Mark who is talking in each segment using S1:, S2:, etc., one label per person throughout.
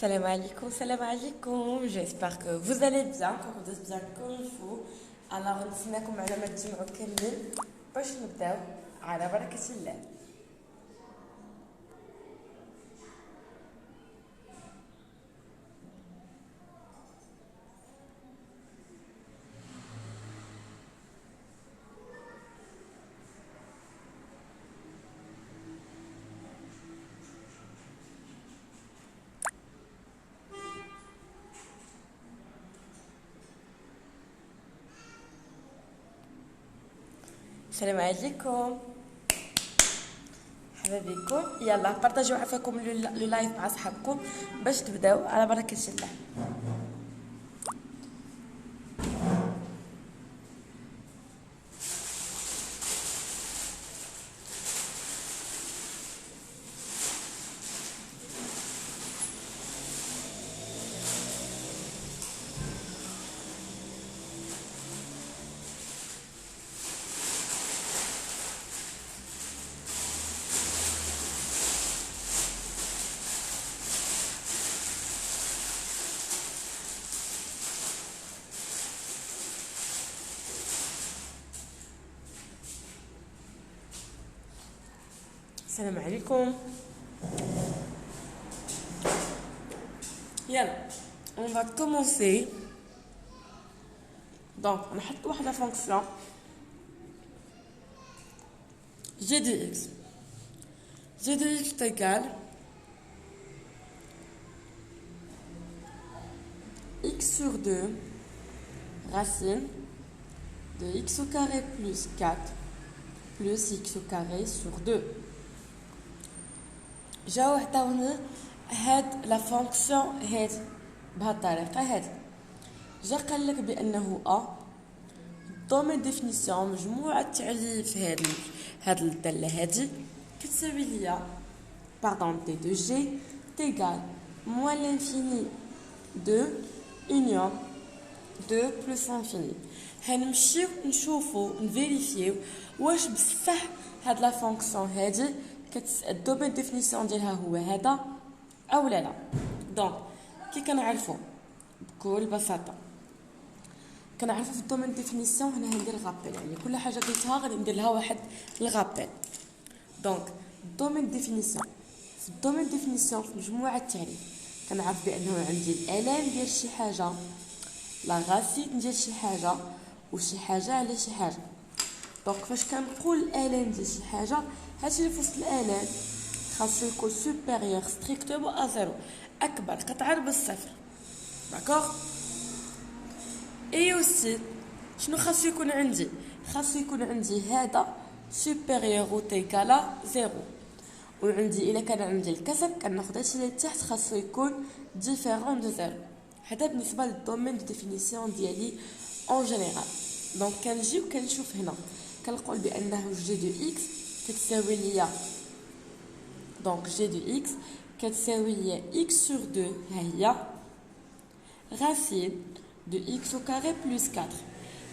S1: Salam alaikum, j'espère que vous allez bien, que vous êtes bien comme il faut. Alors, نتمنىكم على ما تجمعوا كاملين باش نبداو على بركة الله. السلام عليكم حبايبكم، يلا بارطاجيو عفاكم لو لايف مع صحابكم باش تبداو على بركة الله. السلام عليكم، يلا on va commencer. donc نحط واحد لا فونكسيون g de x égale x sur 2 racine de x au carré plus 4 plus x au carré sur 2. جاو عطاوني هاد لا فونكسيون هاد بهاد الطريقه. هاد جا قال لك بانه دومين ديفينيسيون مجموعه تعريف هاد الداله هادي كتساوي ليا دي دو جي تيغال موان لانفيني دو اونيون دو بلس انفيني. هنمشيو نشوفو نفيريفيو واش بصح هاد لا فونكسيون هادي الدومين ديفينيسيون ديالها هو هذا او لا. دونك كي كنعرفو بكل بساطه كنعرفو في الدومين ديفينيسيون هنا ندير غابيل، يعني كل حاجه قلتها غادي ندير لها واحد الغابيل. دونك الدومين ديفينيسيون في الدومين ديفينيسيون في مجموعه التعريف كنعرف بانه عندي الالام ديال شي حاجه، لا غاسين ديال شي حاجه، وشي حاجه على شي حاجه. دونك فاش كنقول الالام ديال شي حاجه، هادشي اللي في وسط الالام خاصو يكون سوبيريور ستريكتومون ا زيرو، اكبر قطعا بالصفر. داكوغ اي اوسي شنو خاصو يكون عندي؟ خاصو يكون عندي هذا سوبيريور او تيكالا زيرو، وعندي الا كان عندي الكسر كناخذ هادشي اللي تحت خاصو يكون ديفيرون دو زيرو. هذا بالنسبه للدومين دو ديفينيسيون ديالي اون جينيرال. دونك كنجي وكنشوف هنا كنقول بانه جي دو اكس كتساوي ليا، دونك جي دو اكس كتساوي ليا اكس سور 2 ها هي راسين دو اكس او كاري بلس 4.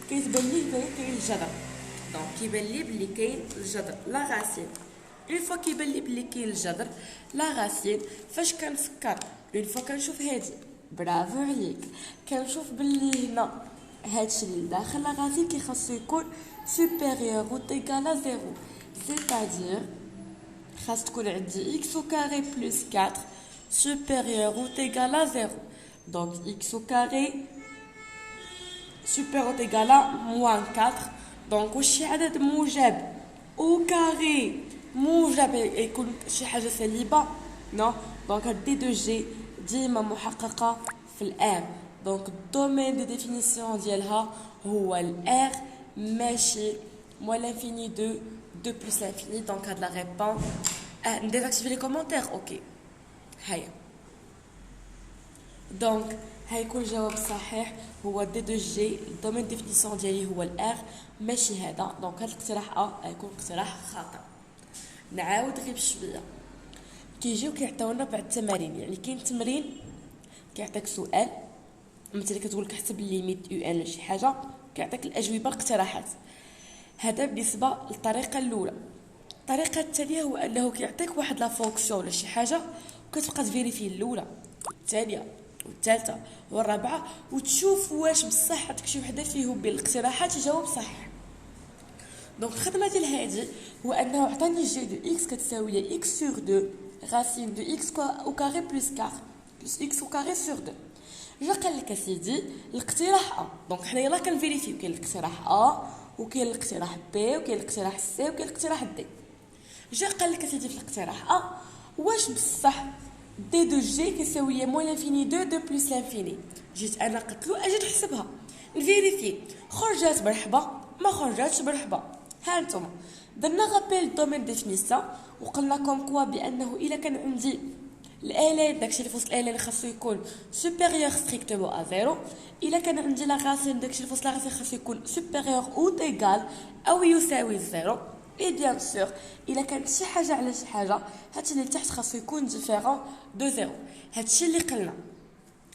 S1: كيتبان لي بلي كاين الجذر، دونك كيبان لي بلي كاين الجذر لا راسين. اون فوا كيبان لي بلي كاين الجذر لا راسين، فاش كنفكر اون فوا كنشوف هادي برافو عليك كنشوف بلي هنا هادشي اللي داخل لا راسين كيخاصو يكون سوبيريور او تيغال ا زيرو، c'est-à-dire خاص تكون عندي x au carré plus 4 supérieur ou égal à 0. donc x au carré supérieur ou égal à moins 4. donc واش عدد موجب au carré موجب يكون شي حاجه سالبه؟ نو. دونك هاد دي دو جي ديما محققه في الار. دونك الدومين دي ديفينيسيون ديالها هو الار ماشي موان لانفيني دو 2 plus l'infini. donc à de la réponse désactiver les commentaires. ok هيا دونك هيكون الجواب الصحيح هو دي دو جي. الدومين ديفينيسيون ديالي هو الار ماشي هذا. دونك هذا الاقتراح غيكون اقتراح خاطئ. نعاود غير بشويه كيجيو كيعطيونا بعض التمارين. يعني كاين تمرين كيعطيك سؤال مثلا كتقول لك حسب الليميت يو ان شي حاجه، كيعطيك الاجوبه الاقتراحات. هذا بالنسبه للطريقه الاولى. الطريقه الثانيه هو انه كيعطيك واحد لا فونكسيون ولا شي حاجه وكتبقى تفيريفي الاولى والثانيه والثالثه والرابعه، وتشوف واش بصح عندك شي وحده فيهم بين الاقتراحات يجاوب صح. دونك الخدمه ديال هادي هو انه عطاني جي دو اكس كتساوي لي اكس سور 2 راسين دو اكس او كاري بلس 4 بلس اكس او كاري سور 2. جا قال لك اسيدي الاقتراح ا، دونك حنا يلاه كنفيريفيو كاين الاقتراح ا وكاين الاقتراح بي وكاين الاقتراح سي وكاين الاقتراح دي. جا قال لك اسيدي في الاقتراح ا واش بصح دي دو جي كيساوي موان لانفيني 2 2 بلس لانفيني. جيت انا قلت له اجي نحسبها نفيريفي، خرجات مرحبا ما خرجاتش مرحبا. ها نتوما درنا غابيل دومين ديفينيسيون وقلنا كوم كوا بانه الا كان عندي الالين داكشي اللي في وسط الالين خاصو يكون سوبيريور ستريكتومون ا زيرو، الا كان عندي لا راسين داكشي اللي في وسط لا راسين خاصو يكون سوبيريور او ايغال او يساوي زيرو. اي بيان سور الا كانت شي حاجه على شي حاجه هادشي اللي تحت خاصو يكون ديفيرون دو زيرو. هادشي اللي قلنا.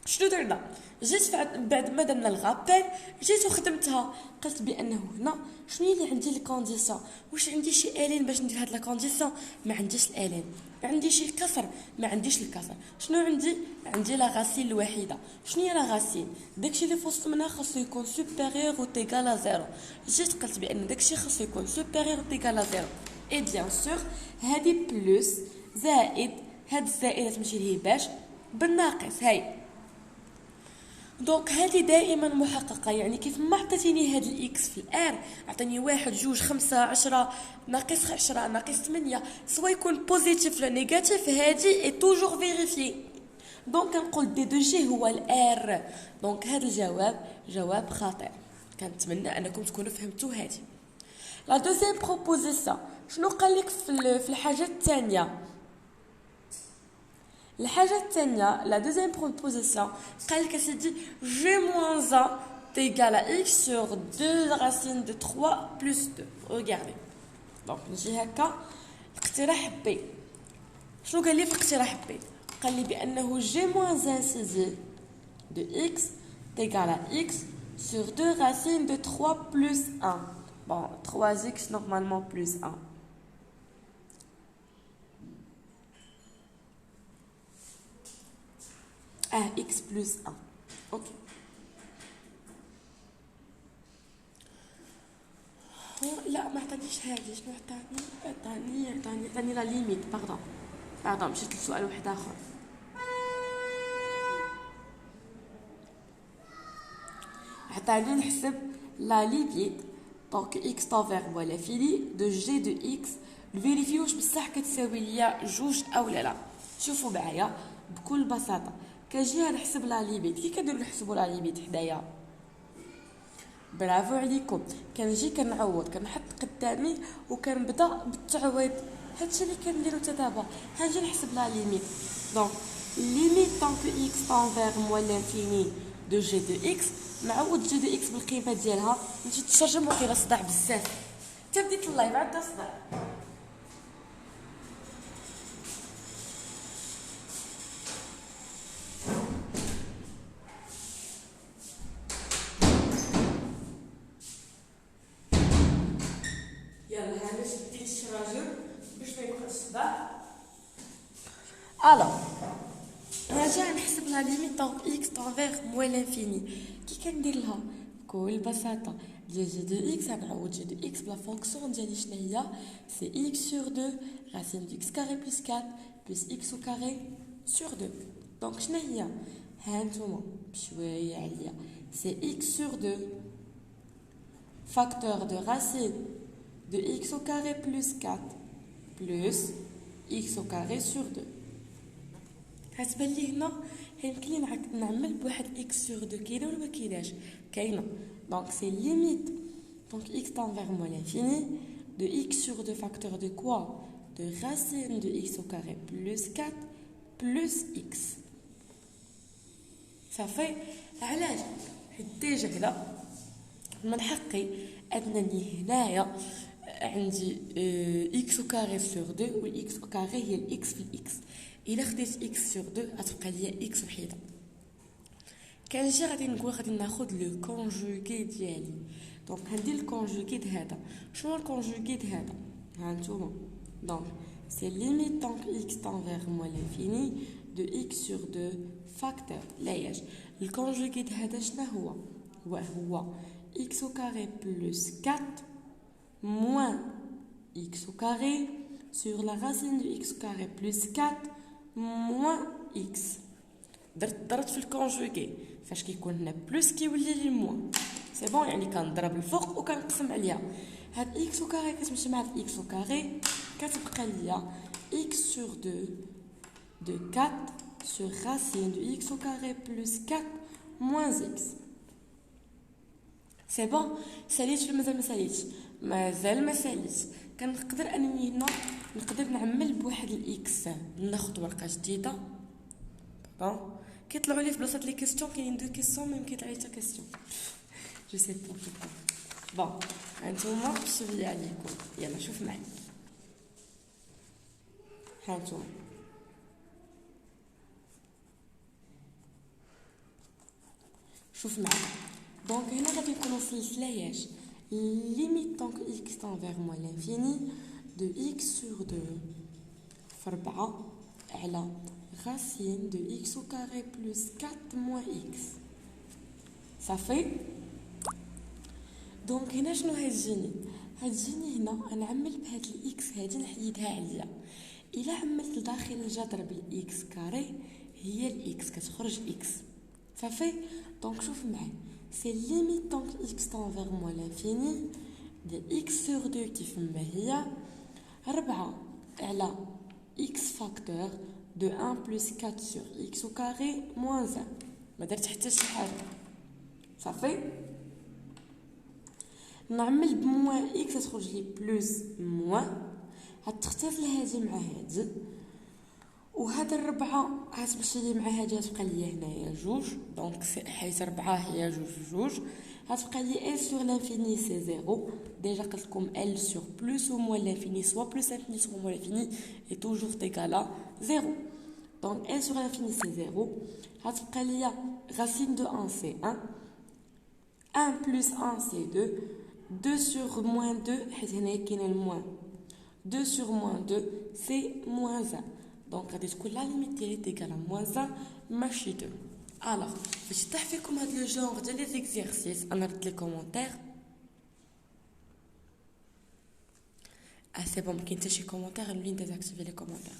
S1: شنو درنا؟ جيت بعد ما درنا الغابيل جيت وخدمتها، قلت بانه هنا شنو اللي عندي الكونديسيون، واش عندي شي الين باش ندير هاد لا كونديسيون؟ ما عنديش الالين. عندي شي كسر؟ ما عنديش الكسر. شنو عندي لا غاسين الوحيده. شنو هي لا غاسين؟ داكشي اللي فوسط منها خاصو يكون سوبيريور او تيغال ا زيرو. جيت قلت بان داكشي خاصو يكون سوبيريور او تيغال ا زيرو. اي بيان سور هادي بلس زائد هاد الزائده تمشي لهي باش بالناقص هاي. دونك هذه دائما محققه، يعني كيف ما عطيتيني هاد الاكس في الار عطيني 1 2 5 10 ناقص 10 ناقص 8 سواء يكون بوزيتيف ولا نيجاتيف، هذه اي توجور فيريفي. دونك كنقول دي دو جي هو الار. دونك هذا الجواب جواب خاطئ. كنتمنى انكم تكونوا فهمتوا هذه. لا دوزيام بروبوزيسيون شنو قال لك في الحاجه الثانيه؟ الحاجه الثانيه لا دوزيام بروبوزيسيون قال لك سيدي جي موان 1 تيغال ا اكس سور 2 راسين دو 3 بلس 2. ريغاردي دونك نجي هكا اقتراح بي. شنو قال لي في اقتراح بي؟ قال لي بانه جي موان 1 سيدي دو اكس تيغال ا اكس سور 2 راسين دو 3 بلس 1. bon 3x normalement plus 1. x plus 1. ok. لا ما عطانيش هادي. شنو عطاني لا ليميت. باردون مشيت لسؤال واحد اخر. عطاني نحسب لا ليميت دونك x تنفيغ موا لافيني دو جي دو x نفيريفي واش بصح كتساوي ليا جوج او لا. شوفوا معايا بكل بساطه كنجي نحسب لا ليميت. كي كنديروا نحسبوا لا ليميت حدايا برافو عليكم، كنجي كنعوض كنحط قدامي وكنبدا بالتعويض. هادشي اللي كنديرو حتى دابا. هنجي نحسب لا ليميت. دونك ليميت طونك x تنفيغ موا لانفيني دو جي دو x نعوض جي دو اكس بالقيمه ديالها. نجي تشرجم وقيله صداع بزاف حتى بديت اللايف عندها صداع. يلا هاني شديت الشراجم باش ما يكونش صداع. الو راجع نحسب لا ليميت دونك اكس تنفيغ موا لانفيني. كي كندير لها بكل بساطه ديال جي دو اكس غنعوض جي دو اكس بلا فونكسيون ديالي شنو هي سي اكس سور 2 راسين دو اكس كاري بلس 4 بلس اكس او كاري سور 2. دونك شنو هي؟ ها نتوما بشويه عليا سي اكس سور 2 فاكتور دو راسين دو اكس او كاري بلس 4 بلس اكس او كاري سور 2. هتبان لي هنا يمكن لي نعمل بواحد اكس سور 2 كاينه ولا ما كايناش؟ كاينه. دونك سي ليميت دونك x tend vers moins l'infini de x sur 2 facteur de quoi? De racine de x au carré plus 4 plus x. صافي. علاش؟ حيت ديجا هنا من حقي انني هنايا عندي x au carré sur 2 و x au carré هي x في x. الا خديت x sur 2 غتبقى ليا x وحيده. كنجي غادي نقول غادي ناخذ لو كونجوغي ديالي. دونك غندير الكونجوغي هذا. شنو الكونجوغي هذا؟ ها نتوما دونك سي ليميت دونك x tend vers moins l'infini de x sur 2 فاكتور لاياش الكونجوغيت هذا شنو هو x au carré plus 4 moins x au carré sur la racine de x au carré plus 4 moins x. ضربت في الكونجوغي فاش كيكون هنا بلس كيولي لي موان سي بون يعني كنضرب الفوق وكنقسم عليها هاد اكس او كاري كتمشي مع اكس او كاري كتبقى ليا اكس سور 2 de 4 sur racine de x au carré plus 4 moins x. سي بون ساليت ولا مازال ما ساليتش كنقدر انني هنا نقدر نعمل بواحد الاكس ناخذ ورقه جديده بون كيطلعوا لي في بلاصه لي كيسيون كاينين دو كيسيون ميم كيطلع لي حتى كيسيون جو سي با بون هانتوما شوفي عليكم يلا شوف معايا هانتوما شوف معايا دونك هنا غادي نكون وصلت لاياش limite donc x tend vers moins l'infini de x sur 2 في 4 على racine de x au carré plus 4 moins x. Ça fait donc هنا شنو هتجيني هنا نعمل بهاد الاكس هادي نحيدها عليا الا عملت لداخل الجذر بالاكس كاري هي الاكس كتخرج اكس صافي دونك شوف معايا سي ليميت دونك اكس تون فيغ موان لانفيني ديال اكس سور 2 كيف ما هي 4 على x فاكتور de 1 plus 4 sur x au carré moins 1 ما درت حتى شي حاجه صافي نعمل بموان x تخرج لي بلس موان غتختزل هذه مع هذه وهذا الربعه غتمشي لي مع هذه غتبقى لي هنايا جوج دونك حيت 4 هي جوج غتبقى لي l sur l'infini c'est 0 déjà قلت لكم l sur plus ou moins l'infini soit plus l'infini soit moins l'infini est toujours égal à 0 donc l sur l'infini c'est 0 غتبقى لي racine de 1 c'est 1 1 plus 1 c'est 2 2 sur moins 2 حيت هنايا كاين الموان 2 sur moins 2 c'est moins 1 دونك غادي تكون لا ليميت ديالي ديكالا موان 1 ماشي 2 الوغ باش يطيح فيكم هاد لو جونغ ديال لي زيكزارسيس انا رد لي كومونتير سي بون مكاين حتى شي كومونتير نولي نديزاكتيفي لي كومونتير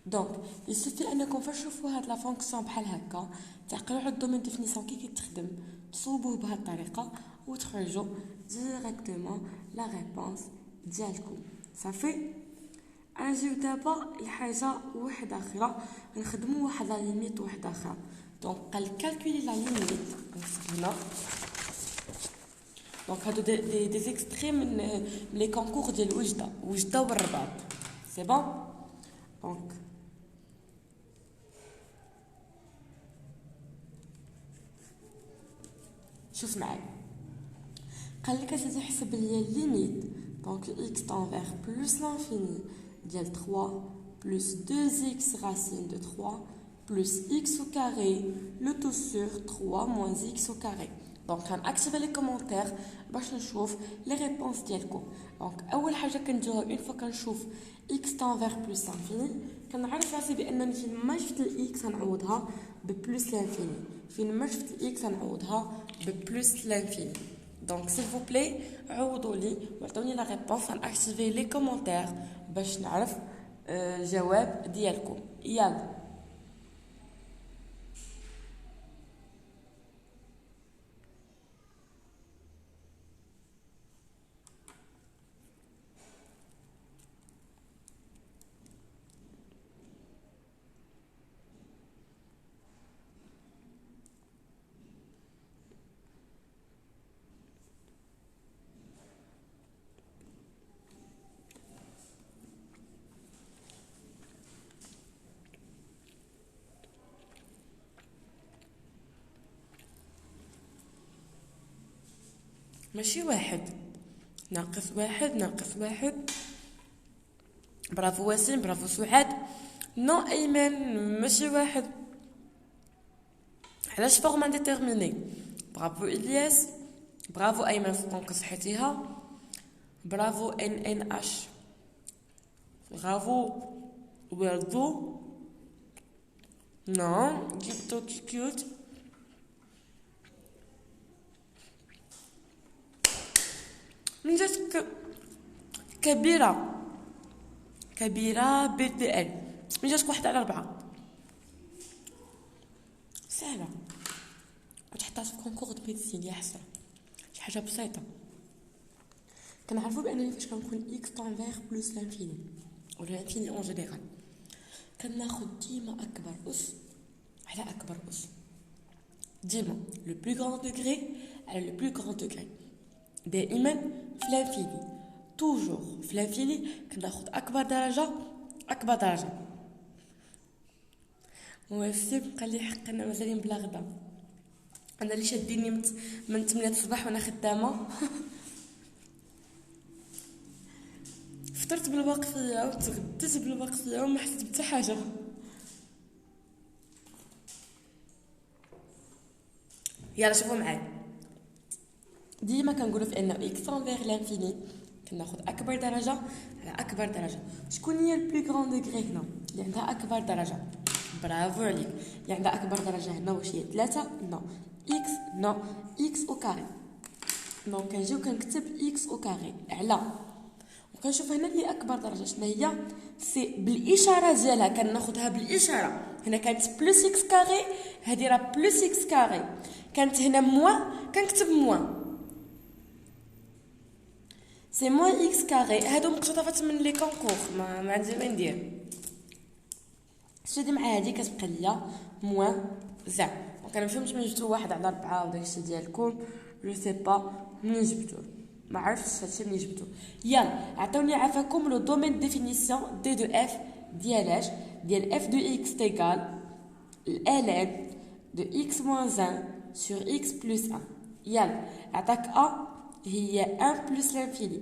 S1: دونك يسوفي انكم فاش تشوفوا هاد لا فونكسيون بحال هكا تعقلوا على الدومين ديفينيسيون كي كيتخدم تصوبوه بهاد الطريقه وتخرجوا ديريكتومون لا ريبونس ديالكم صافي نجيو دابا لحاجه واحده اخرى نخدموا واحد لا ليميت واحده اخرى دونك قال كالكولي لا ليميت هنا دونك هادو دي زيكستري من لي كونكور ديال وجده والرباط سي بون دونك شوف معايا قال لك تحسب لي ليميت دونك x tend vers plus l'infini ديال 3 plus 2x racine de 3 plus x au carré le tout sur 3 moins x au carré دونك غنأكتيفي لي كومونتير باش نشوف لي ريبونس ديالكم دونك اول حاجه كنديرها اون فوا كنشوف x tend vers plus l'infini كنعرف راسي بانني فين ما شفت الاكس غنعوضها ببلس لانفيني فين ما شفت الاكس غنعوضها ببلس لانفيني دونك s'il vous plaît عوضوا لي وعطوني لا ريبونس غنأكتيفي لي كومونتير باش نعرف جواب ديالكم يلا ماشي واحد ناقص واحد برافو وسيم برافو سعاد نو ايمن ماشي واحد علاش فورما ديتيرميني برافو الياس برافو ايمن دونك صحيتيها برافو ان اش برافو وردو Non, جبتو كيوت. من جاتك كبيرة كبيرة BDL. من جاتك 1/4. سهلة، وتحطها في كونكور دو ميديسين يا حسرة، شي حاجة بسيطة. كنعرفو بأنني فاش كنكون إكس طونفيغ بلوس لانفيني ولا لانفيني أون جينيرال، كناخد ديما أكبر أس على أكبر أس، ديما لو بلو غران دوغري على لو بلو غران دوغري. دائما في لانفيني، توجور في لانفيني كناخد أكبر درجة أكبر درجة. وسيب قال لي حق أنا مازالين بلا غدا، أنا اللي شاديني من 8 الصباح وأنا خدامة. فطرت بالوقفية وتغديت بالوقفية وما حسيت بتا حاجة. يلا شوفوا معايا، ديما كنقولوا في انه اكس انفير لانفيني كناخذ اكبر درجه على اكبر درجه. شكون هي البلو غران دوغري هنا اللي عندها اكبر درجه؟ برافو عليك، اللي عندها اكبر درجه هنا واش هي 3؟ نو اكس، نو اكس او كاري. دونك كنجيو كنكتب اكس او كاري على، وكنشوف هنا اللي اكبر درجه شنو هي، سي بالاشاره ديالها كناخذها بالاشاره. هنا كانت بلس اكس كاري، هذه راه بلس اكس كاري. كانت هنا موان كنكتب موان، سي موان اكس كاري. هادو مقتطفات من لي كونكور، ما عندي ما ندير. شدي مع هادي كتبقى ليا موان زع. دونك انا مفهمتش من جبتو 1/4 وداكشي ديالكم، جو سي با منين جبتو، ما عرفتش هادشي منين جبتو. يلا عطوني عافاكم لو دومين ديفينيسيون دي دو اف ديال اش، ديال اف دو اكس تيغال الان دو اكس موان 1 sur x plus 1. يلا عطاك A هي 1 plus l'infini،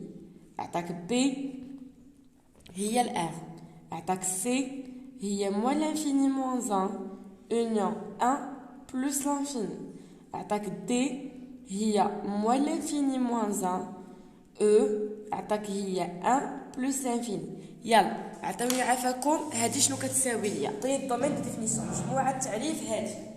S1: عطاك B هي R، عطاك C هي moins l'infini moins 1 union 1 plus l'infini، عطاك D هي moins l'infini moins 1 E، عطاك هي 1 plus l'infini. يلا عطوني عافاكم هادي شنو كتساوي ليا؟ عطيني الدومين دو ديفينيسيون، مجموعة التعريف هادي.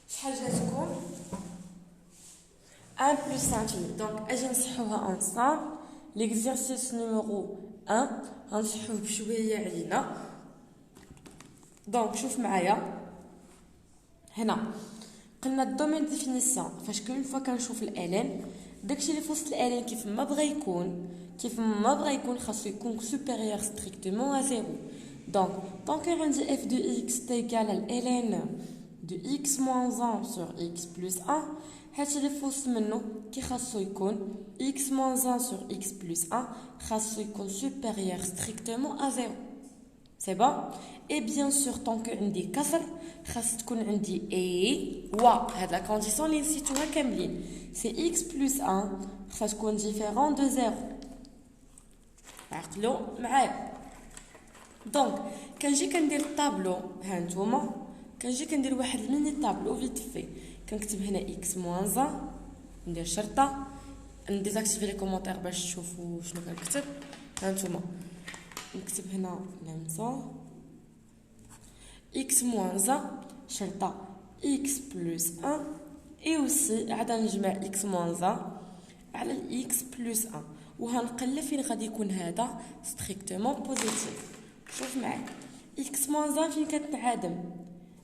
S1: شحال جاتكم 1 plus infini؟ دونك اجي نصحوها انصامبل. ليكزيرسيس نيميرو 1 غنصحوه بشويه علينا. دونك شوف معايا هنا قلنا الدومين ديفينيسيون فاش كل فوا كنشوف الالين، داكشي اللي في وسط الالين كيف ما بغى يكون خاصو يكون سوبيريور ستريكتومون ا زيرو. دونك طونك عندي اف دو اكس تيغال الالين دو x moins 1 sur x plus 1، هادشي اللي في وسط منو كي خاصو يكون x moins 1 sur x plus 1 خاصو يكون supérieur strictement à 0. سي بون. اي بيان سور طونك عندي كسر خاص تكون عندي اي و هاد لا كونديسيون اللي نسيتوها كاملين، سي x plus 1 خاص تكون ديفيرون دو 0. عقلوا معايا. دونك كنجي كندير الطابلو، ها نتوما كنجي كندير واحد الميني طابلو فيت في، كنكتب هنا اكس موان 1، ندير شرطه، نديزاكتيفي لي كومونتير باش تشوفوا شنو كنكتب. هانتوما نكتب هنا لامسا x moins 1 شرطة x plus 1 et aussi عاد نجمع x moins 1 على x plus 1 وهنقلب فين غادي يكون هذا strictement positif. شوف معايا x moins 1 فين كتنعدم،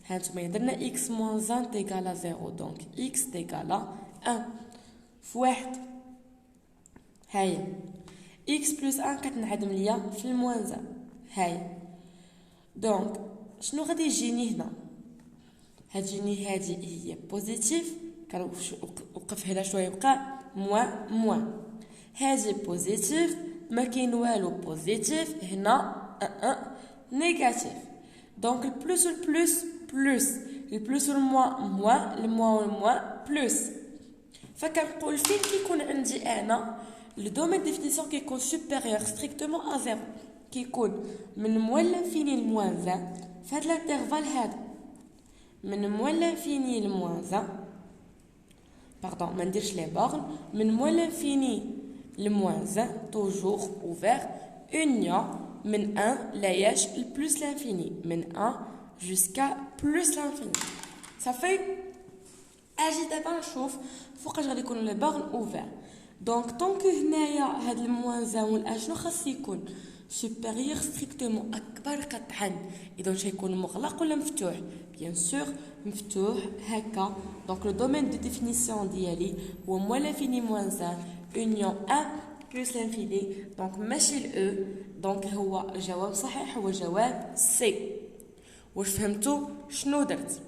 S1: هانتوما درنا x moins 1 تيكالا 0 دونك x تيكالا 1 في واحد، هاي x plus 1 كتنعدم ليا في الموان 1 هاي. دونك شنو غادي يجيني هنا؟ هتجيني هذه هي بوزيتيف، كنوقف هنا شويه يبقى موان موان، هذه بوزيتيف ما كاين والو بوزيتيف، هنا نيجاتيف. دونك البلوس والبلوس بلوس، البلوس والموان موان، الموان والموان بلوس. فكنقول فين كيكون عندي انا لو دومين ديفينيسيون كيكون سوبيريور ستريكتومون ا زيرو، كيكون من موان لانفيني لموان 20 فهاد الانترفال هذا، من موان لانفيني لموان 20 باردون ما نديرش لي بورن، من موان لانفيني لموان 20 توجور اوفير اونيون من 1 لاياش البلوس لانفيني، من 1 جوسكا بلوس لانفيني صافي. اجي دابا نشوف فوقاش غادي يكونوا لي بورن اوفير. دونك طونك هنايا هاد الموان 20 والان شنو خاص يكون supérieur strictement اكبر قطعا، اذا شيكون مغلق ولا مفتوح؟ بيان سور مفتوح هكا. دونك لو دومين دو ديفينيسيون ديالي هو موان لانفيني موان 1 اونيون 1 بلس لانفيني، دونك ماشي الاو. دونك هو جواب صحيح، هو جواب سي. واش فهمتوا شنو درت؟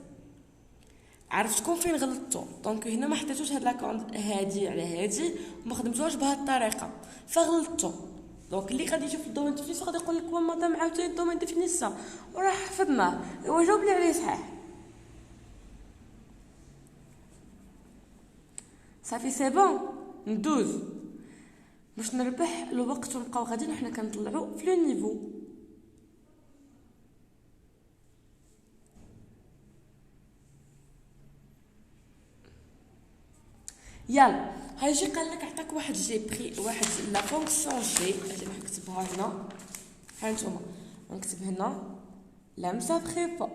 S1: عرفتكم فين غلطتوا؟ دونك هنا ما حطيتوش هاد لاكوند هادي على هادي وما خدمتوهاش بهاد الطريقه فغلطتوا. دونك اللي غادي يشوف الدومين ديفينيسيون غادي يقول لك مدام عاوتاني الدومين ديفينيسيون وراه حفظناه، ايوا جاوب لي عليه صحيح. صافي سي بون ندوز باش نربح الوقت ونبقاو غاديين وحنا كنطلعوا في لو نيفو. يلا هاجي قال لك عطاك واحد جي بري، واحد لا فونكسيون جي، اجي نكتبها هنا. هانتوما نكتب هنا لامسا بريبا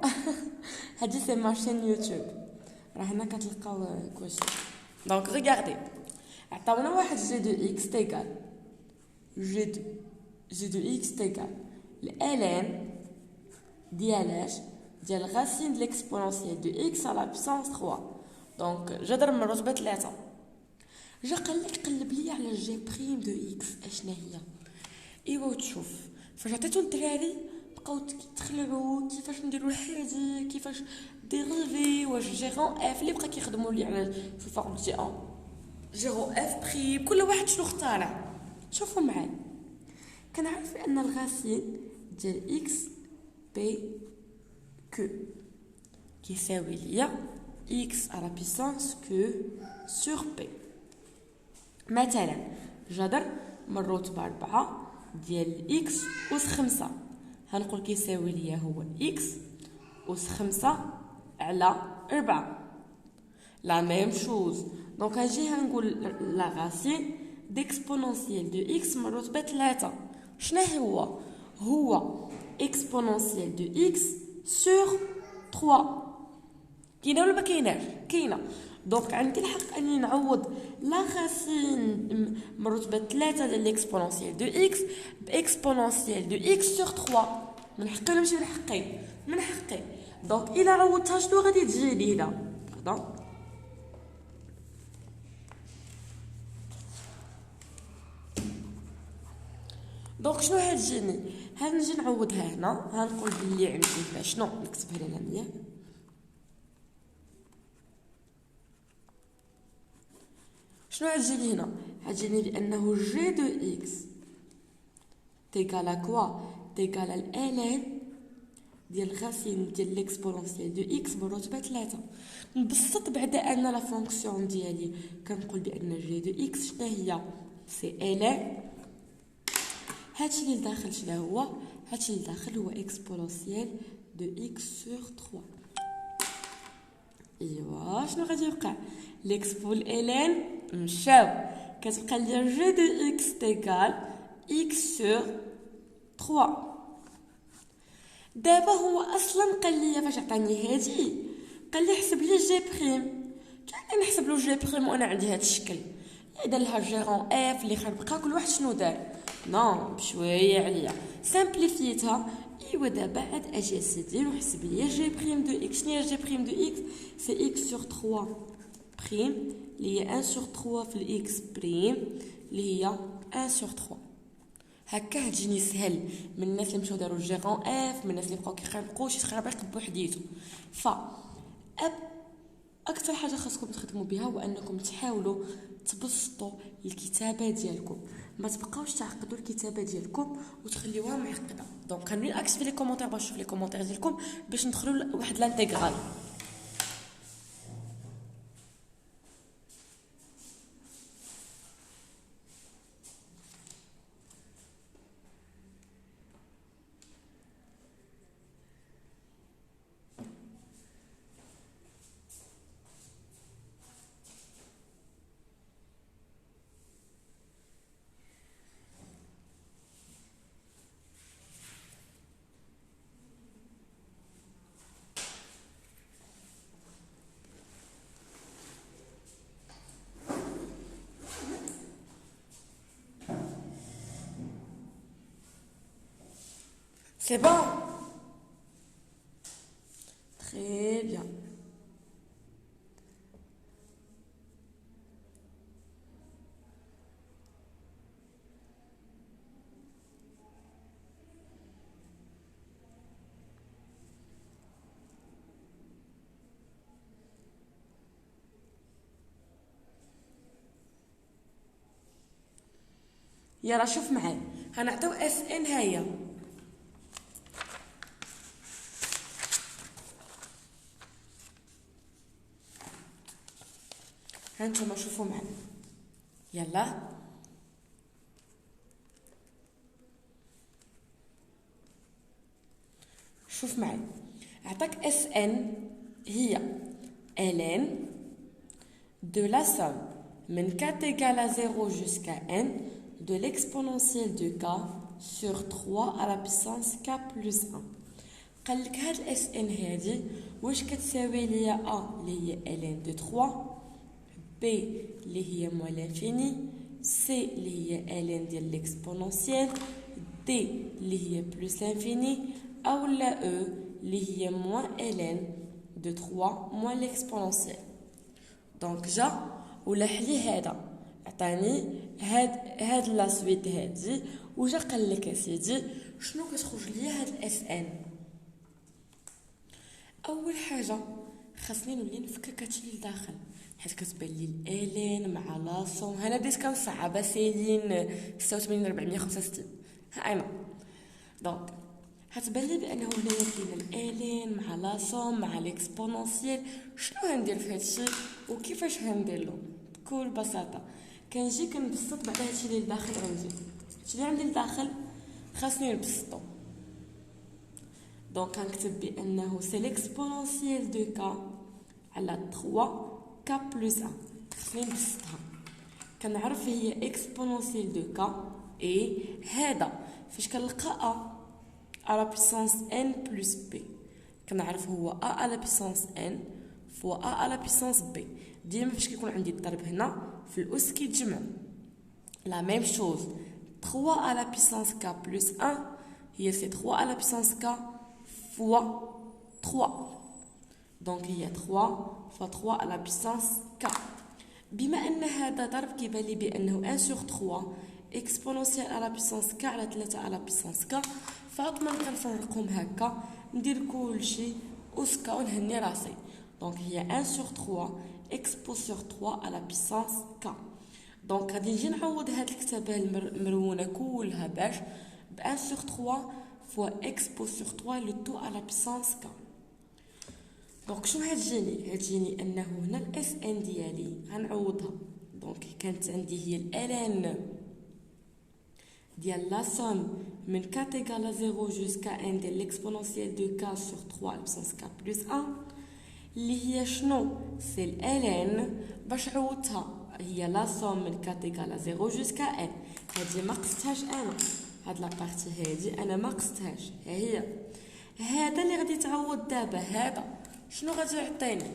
S1: هادي سي ماشين يوتيوب، راه هنا كتلقاو كلشي. دونك ريغاردي عطاونا واحد جي دو اكس تيغال جي دو اكس تيغال الان ديالاش ديال غاسين د ليكسبونونسيال دو اكس على بيسونس 3. دونك جذر من رتبه 3. جا قال لك قلب لي على جي بريم دو اكس اشنا هي. ايوا تشوف فاش عطيتو الدراري بقاو يتخلعوا كيفاش نديروا هادي، كيفاش ديريفي، واش جيرون اف اللي بقى كيخدموا لي على في الفورم جي ان جيرون اف بريم، كل واحد شنو اختارع. شوفوا معايا كنعرف ان الغاسين ديال اكس بي كو كيساوي ليا اكس على بيسانس كو سور بي. مثلا جذر من رتبه 4 ديال اكس اس 5 هنقول كيساوي ليا هو اكس اس 5 على 4 لا ميم شوز. دونك هاجي هنقول لا راسين ديكسبونونسيال دو اكس من رتبه 3 شنو هو اكسبونونسيال دو اكس سور 3. كاينه ولا ما كايناش؟ كاينه. دونك عندي الحق اني نعوض لا راسين من رتبه 3 ديال ليكسبونونسيال دو اكس باكسبونونسيال دو اكس سور 3. من حقي ولا ماشي من حقي؟ من حقي. دونك الا عوضتها شنو غادي تجي لي هنا؟ باردون دونك شنو هتجيني؟ هنجي نعوضها هنا، هنقول بلي عندي شنو نكتبها لنا مزيان. شنو هتجيني هنا؟ هتجيني بانه جي دو اكس تيكالا كوا تيكالا الان ديال غاسين ديال ليكسبونونسيال دو اكس بالرتبه 3. نبسط بعدا ان لا فونكسيون ديالي كنقول بان جي دو اكس شنو هي؟ سي الان هادشي اللي لداخل شنو هو؟ هادشي اللي لداخل هو اكسبونونسيال دو اكس سور 3. ايوا شنو غادي يوقع؟ ليكس والالين مشاو، كتبقى ليا جي دو اكس تيكال اكس سور 3. دابا هو اصلا قال لي فاش عطاني هادي قال لي حسب لي جي بريم، كان نحسب له جي بريم وانا عندي هاد الشكل. دار لها جيرون اف اللي بقى كل واحد شنو دار. نو بشويه عليا سامبليفيتها. ايوا دابا عاد اجي اسيدي نحسب لي جي بريم دو اكس. شنو هي جي بريم دو اكس؟ سي اكس سور 3 بريم اللي هي 1 سور 3 في الاكس بريم اللي هي 1 سور 3. هكا تجيني سهل من الناس اللي مشاو داروا جيرون اف، من الناس اللي بقاو كيخربقوا شي تخربيق بوحديتو. اكثر حاجه خاصكم تخدموا بها هو انكم تحاولوا تبسطوا الكتابه ديالكم، ما تبقاوش تعقدوا الكتابه ديالكم وتخليوها معقده. دونك خلوني اكس في لي كومونتير باش نشوف لي كومونتير ديالكم باش ندخلوا لواحد لانتيغرال. C'est bon? Très bien. يلا شوف معايا، هنعطيو اس ان هيا. هانتوما شوفوا معايا يلا. شوف معايا، عطاك اس ان هي ln de la somme من k égale à 0 jusqu'à n de l'exponentielle de k sur 3 à la puissance k plus 1. قال لك هاد الاس ان هادي واش كتساوي ليا ا اللي هي ln de 3، b اللي هي moins l'infini، c اللي هي ln ديال l'exponentielle، d اللي هي plus l'infini، او لا e اللي هي moins ln de 3 moins l'exponentielle. دونك جا ولا حلي هذا عطاني هاد لا سويت هادي وجا قال لك اسيدي شنو كتخرج ليا هاد الاس ان. اول حاجه خاصني نولي نفكك هادشي لداخل حيت كتبان لي الالين مع لاصون. انا بديت كنصعبها سالين 86 465 ها انا. دونك هتبان لي بانه هنايا كاين الالين مع لاصون مع ليكسبونونسيال. شنو غندير في هادشي وكيفاش غندير له؟ بكل بساطه كنجي كنبسط بعدا هادشي اللي لداخل عندي. هادشي اللي عندي لداخل خاصني نبسطو. دونك غنكتب بانه سي ليكسبونونسيال دو كا على 3 كا بلس 1. خاصني نبسطها. كنعرف هي اكسبونونسيال دو كا اي هذا فاش كنلقى ا à la puissance n plus b كنعرف هو a à la puissance n فوا a à la puissance b. ديما فاش كيكون عندي الضرب هنا في الاس كيتجمع لا ميم شوز 3 à la puissance k plus 1 هي سي 3 à la puissance k فوا 3. دونك هي 3 فوا 3 à la puissance k. بما ان هذا ضرب كيبان لي بانه 1 sur 3 exponentielle à la puissance k على 3 à la puissance k. فعطما كنفرقهم هكا ندير كلشي اس كا ونهني راسي. دونك هي 1 sur 3 expo sur 3 à la puissance k. دونك غادي نجي نعوض هاد الكتابه المرونه كلها باش ب 1 sur 3 فوا expo sur 3 le tout à la puissance k. دونك شنو هتجيني انه هنا الاس ان ديالي غنعوضها. دونك كانت عندي هي الالان ديال لا سوم من k égale à 0 jusqu'à n de l'exponentielle de k sur 3 à la puissance k plus 1 اللي هي شنو سي الالين. باش عوضتها هي لا سوم من كات ايكال زيرو جوسكا ان. هادي ما قصتهاش انا، هاد لابارتي هادي انا ما قصتهاش، ها هي. هذا اللي غادي تعوض دابا، هذا شنو غادي يعطيني؟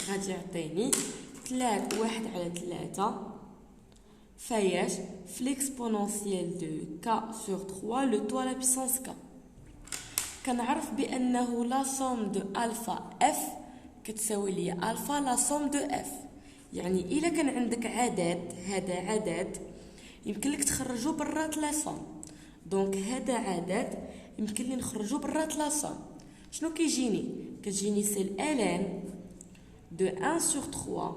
S1: غادي يعطيني 1/3 فاياش في ليكسبونونسيال دو كا سور 3 لو تو على بيسانس كا. كنعرف بانه لا سوم دو الفا اف كتساوي لي الفا لا سوم دو اف. يعني الا كان عندك عدد، هذا عدد يمكن لك تخرجوا برات لا سوم، دونك هذا عدد يمكن لي نخرجوا برات لا سوم. شنو كتجيني سي الالين de 1 sur 3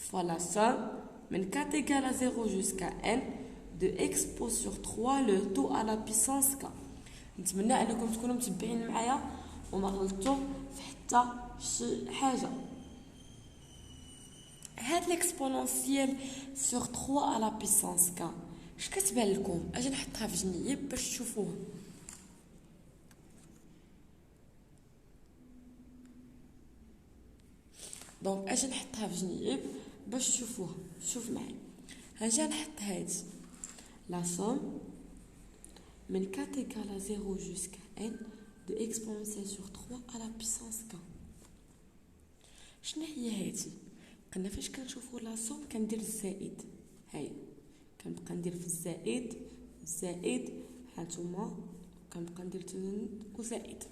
S1: fois la somme من 4 égale à 0 jusqu'à n de expo sur 3 le tout à la puissance k. نتمنى انكم تكونوا متبعين معايا وما غلطتوا في حتى شي حاجه. هاد ليكسبونونسيال sur 3 à la puissance k اش كتبان لكم؟ اجي نحطها في جنيب باش تشوفوها. دونك اجي نحطها في جنيب باش تشوفوها. شوف معايا، هاجي نحط هادي لا سوم من 4 égale à 0 jusqu'à n de exponentielle sur 3 à la puissance k. شنو هي هادي؟ قلنا فاش كنشوفوا لا سوم كندير الزائد، هاي كنبقى ندير في الزائد هانتوما كنبقى ندير وزائد.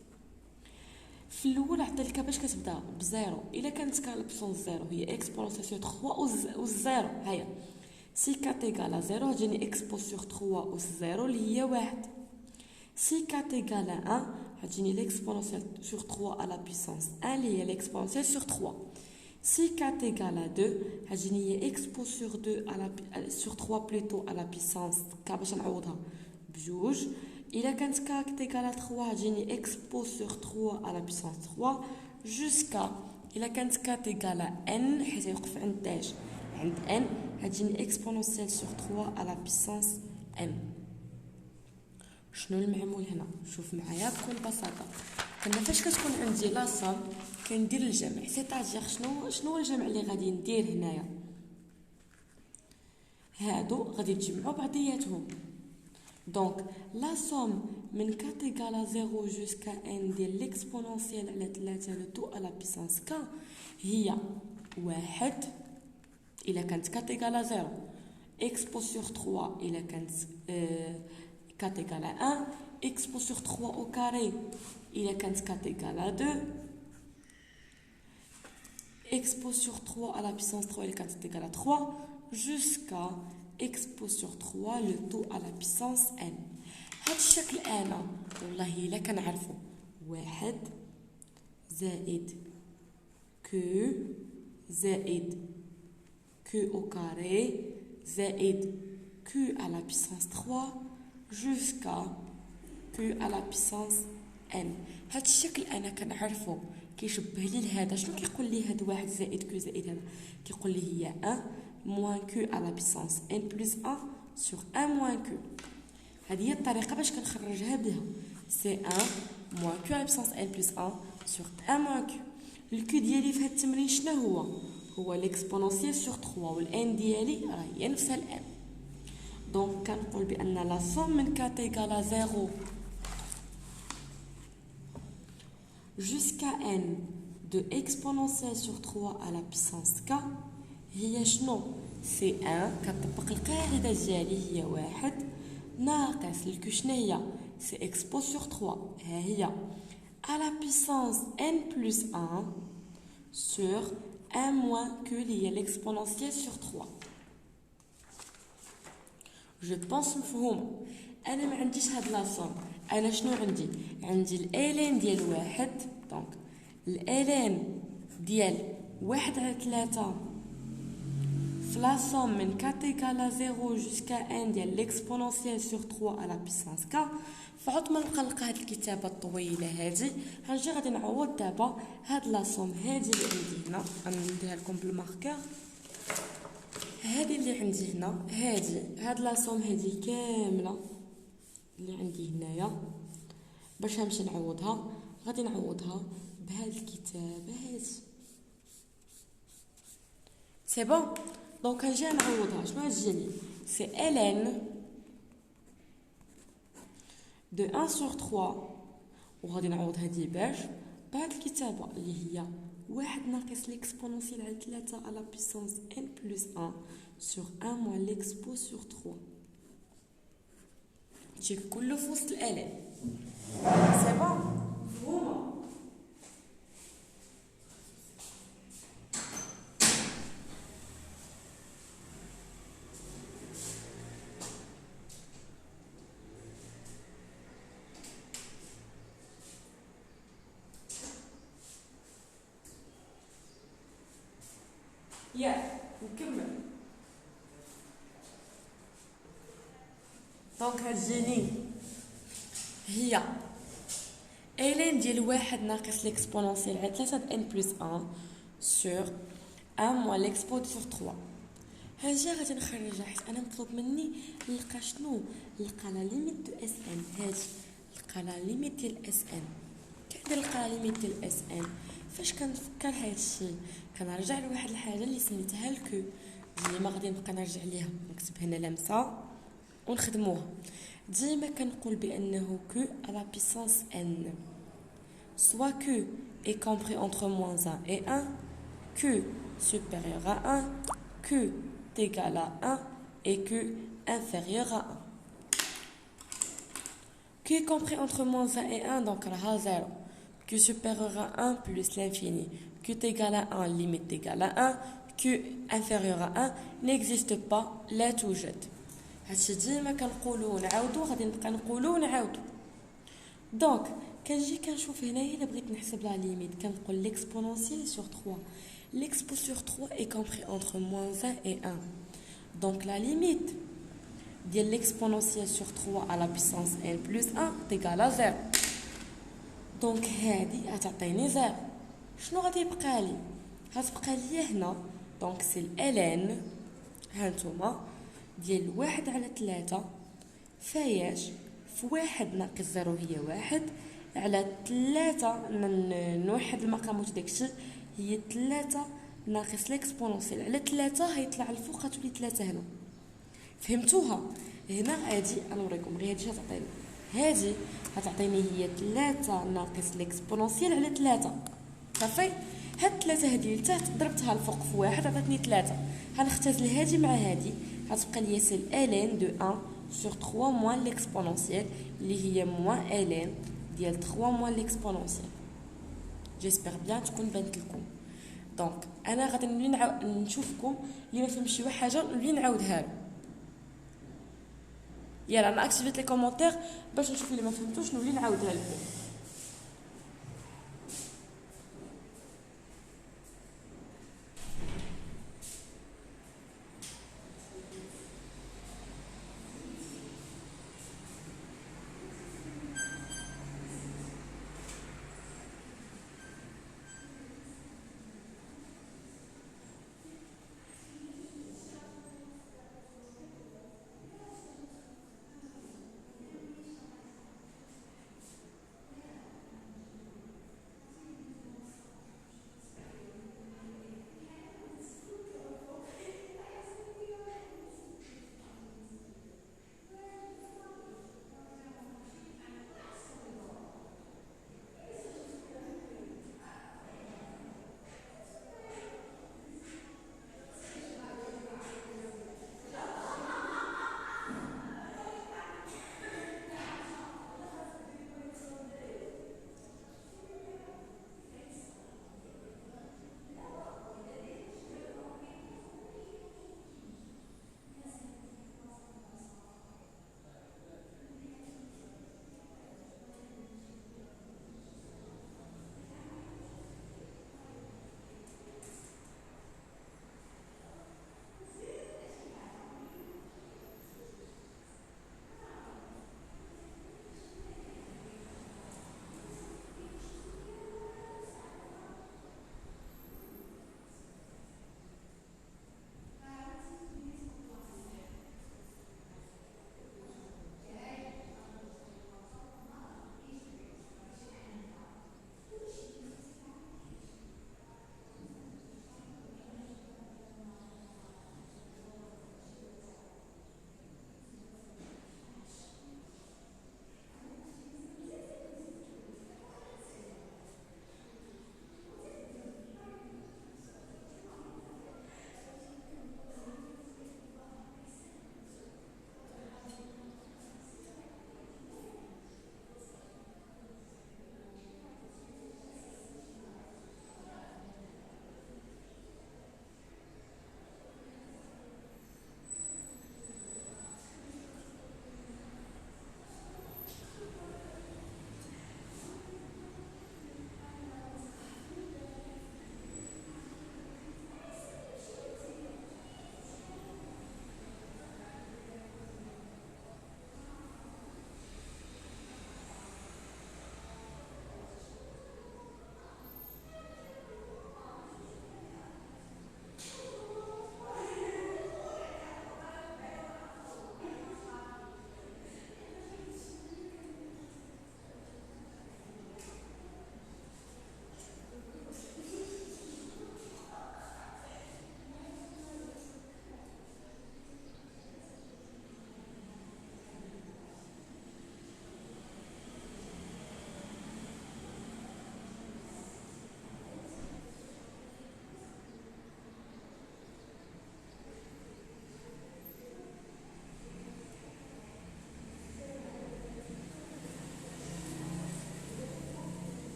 S1: في الاول عطيتلك باش كتبدا بزيرو، الا كانت كالبسون زيرو هي اكسبونونسيال سور 3 و زيرو. هيا سي كات ايكال زيرو غتجيني اكسبو سور 3 و زيرو اللي هي واحد. سي كات ايكال 1 غتجيني ليكسبونونسيال سور 3 على بيسانس 1 اللي هي ليكسبونونسيال سور 3. سي كات ايكال 2 غتجيني هي اكسبو سور 2 على سور 3 بلوتو على بيسانس كا باش نعوضها بجوج. إلا كانت كات إيكال 3 غتجيني إكسبو سور 3 على بيسانس 3 جوسكا. إلا كانت كات إيكال إن حيت يوقف عند داش عند إن غتجيني إكسبونونسيال سور 3 على بيسانس إن. شنو المعمول هنا؟ شوف معايا بكل بساطة. قلنا فاش كتكون عندي لا صوم كندير الجمع، سيتاجير شنو الجمع اللي غادي ندير هنايا؟ هادو غادي يتجمعوا بعضياتهم. دونك لا سوم من 4 égale à 0 jusqu'à n ديال ليكسبونونسيال على 3 لو تو على بيسانس ك هي واحد إلا كانت 4 égale à 0 إكسبو سور 3 إلا كانت 4 égale à 1 إكسبو سور 3 au carré إلا كانت 4 égale à 2 إكسبو سور 3 على بيسانس 3 إلا كانت égale à 3 jusqu'à expo sur 3 le tout à la puissance n. هاد الشكل انا والله الا كنعرفو واحد زائد كو زائد كو au carré زائد كو à la puissance 3 jusqu'à كو à la puissance n. هاد الشكل انا كنعرفو كيشبه لي لهذا. شنو كيقول لي هاد واحد زائد كو زائد هذا؟ كيقول لي هي 1 moins q à la puissance n plus 1 sur 1 moins q. هذه هي الطريقة باش كنخرجها بها. سي 1 moins q à la puissance n plus 1 sur 1 moins q. الكو ديالي في هذا التمرين شنو هو ليكسبونونسيال سور 3 والان ديالي راه هي نفسها الان. دونك كنقول بان لا سوم من 4 ايكال 0 jusqu'à n de exponentielle sur 3 à la puissance k هي شنو؟ سي 1 كتطبق القاعده ديالي هي واحد ناقص الكو شنو هي؟ سي اكسبو سور 3 ها هي à la puissance n plus 1 sur 1 moins q اللي هي l'exponentielle sur 3. جو بونس مفهوم. انا ما عنديش هاد لاصوم، انا شنو عندي الالين ديال واحد. دونك الالين ديال 1 على 3 la somme من 4 égale à 0 jusqu'à n ديال l'exponentielle sur 3 à la puissance k. فعط ما نقلق هاد الكتابه الطويله هادي غنجي غادي نعوض دابا هاد لا سوم هادي اللي عندي هنا. غنديرها لكم بالماركر. هادي اللي عندي هنا هاد لا سوم هادي كامله اللي عندي هنايا باش نمشي نعوضها غادي نعوضها بهاد الكتابه هادي. سي بون. دونك نجي نعوضها. شنو تجيني؟ سي ln دو 1 sur 3 وغادي نعوض هادي باش بهاد الكتابة اللي هي 1 ناقص ليكسبونونسيال على 3 على بيسونس n بلس 1 sur 1 moins l'expo sur 3. هادشي كله في وسط الآلام. سي بون مفهومة؟ يا نكمل. دونك هتجيني هي ln ديال 1 ناقص ليكسبونونسيال على 3 د n بلس 1 sur 1 moins l'expo sur 3. هاجي غادي نخرجها حيت انا مطلوب مني نلقى شنو، نلقى لا ليميت دو اس ان. هاجي نلقى لا ليميت ديال اس ان. كندير نلقى لا ليميت ديال اس ان فاش كنفكر هادشي كنرجع لواحد الحاجه اللي سميتها الكو. ديما غادي نبقى نرجع ليها، نكتب هنا لمسه ونخدموها. ديما كنقول بانه q à la puissance n soit q est compris entre moins 1 et 1, q supérieur à 1, q égal à 1 et q inférieur à 1. q est compris entre moins 1 et 1 donc راها 0. q supérieur à 1 plus l'infini, q égal à 1 limite égale à 1, q inférieur à 1 n'existe pas, لا توجد. هادشي ديما كنقولو ونعاودو، غادي نبقى نقولو ونعاودو. دونك كنجي كنشوف هنايا الا بغيت نحسب لا ليميت كنقول l'exponentiel sur 3. l'expo sur 3 est compris entre moins 1 et 1. donc la limite ديال l'exponentiel sur 3 à la puissance n plus 1 égale à 0. دونك هادي غتعطيني 0. شنو غادي يبقى لي؟ غتبقى لي هنا دونك سي ln هانتوما ديال 1 على 3 فاياش في 1 ناقص 0 هي 1 على 3 نوحد المقامات داكشي هي 3 ناقص ليكسبونونسيال على 3 هيطلع الفوق غتولي 3 هنا. فهمتوها؟ هنا غادي نوريكم غير هادشي غتعطيني. هادي غتعطيني هي 3 ناقص ليكسبونونسيال على 3 صافي. هاد 3 هادي لتحت ضربتها الفوق في 1 عطاتني 3. غنختزل هادي مع هادي غتبقى ليا سي ln دو 1 sur 3 moins l'exponentielle اللي هي moins ln ديال 3 moins l'exponentielle. جيسبر بيان تكون بانت لكم. دونك انا غادي نولي نشوفكم اللي ما فهمش شي حاجه نولي نعاودها له. يلا انا اكتيفيت لي كومونتير باش نشوف اللي ما فهمتوش نولي نعاودها لكم.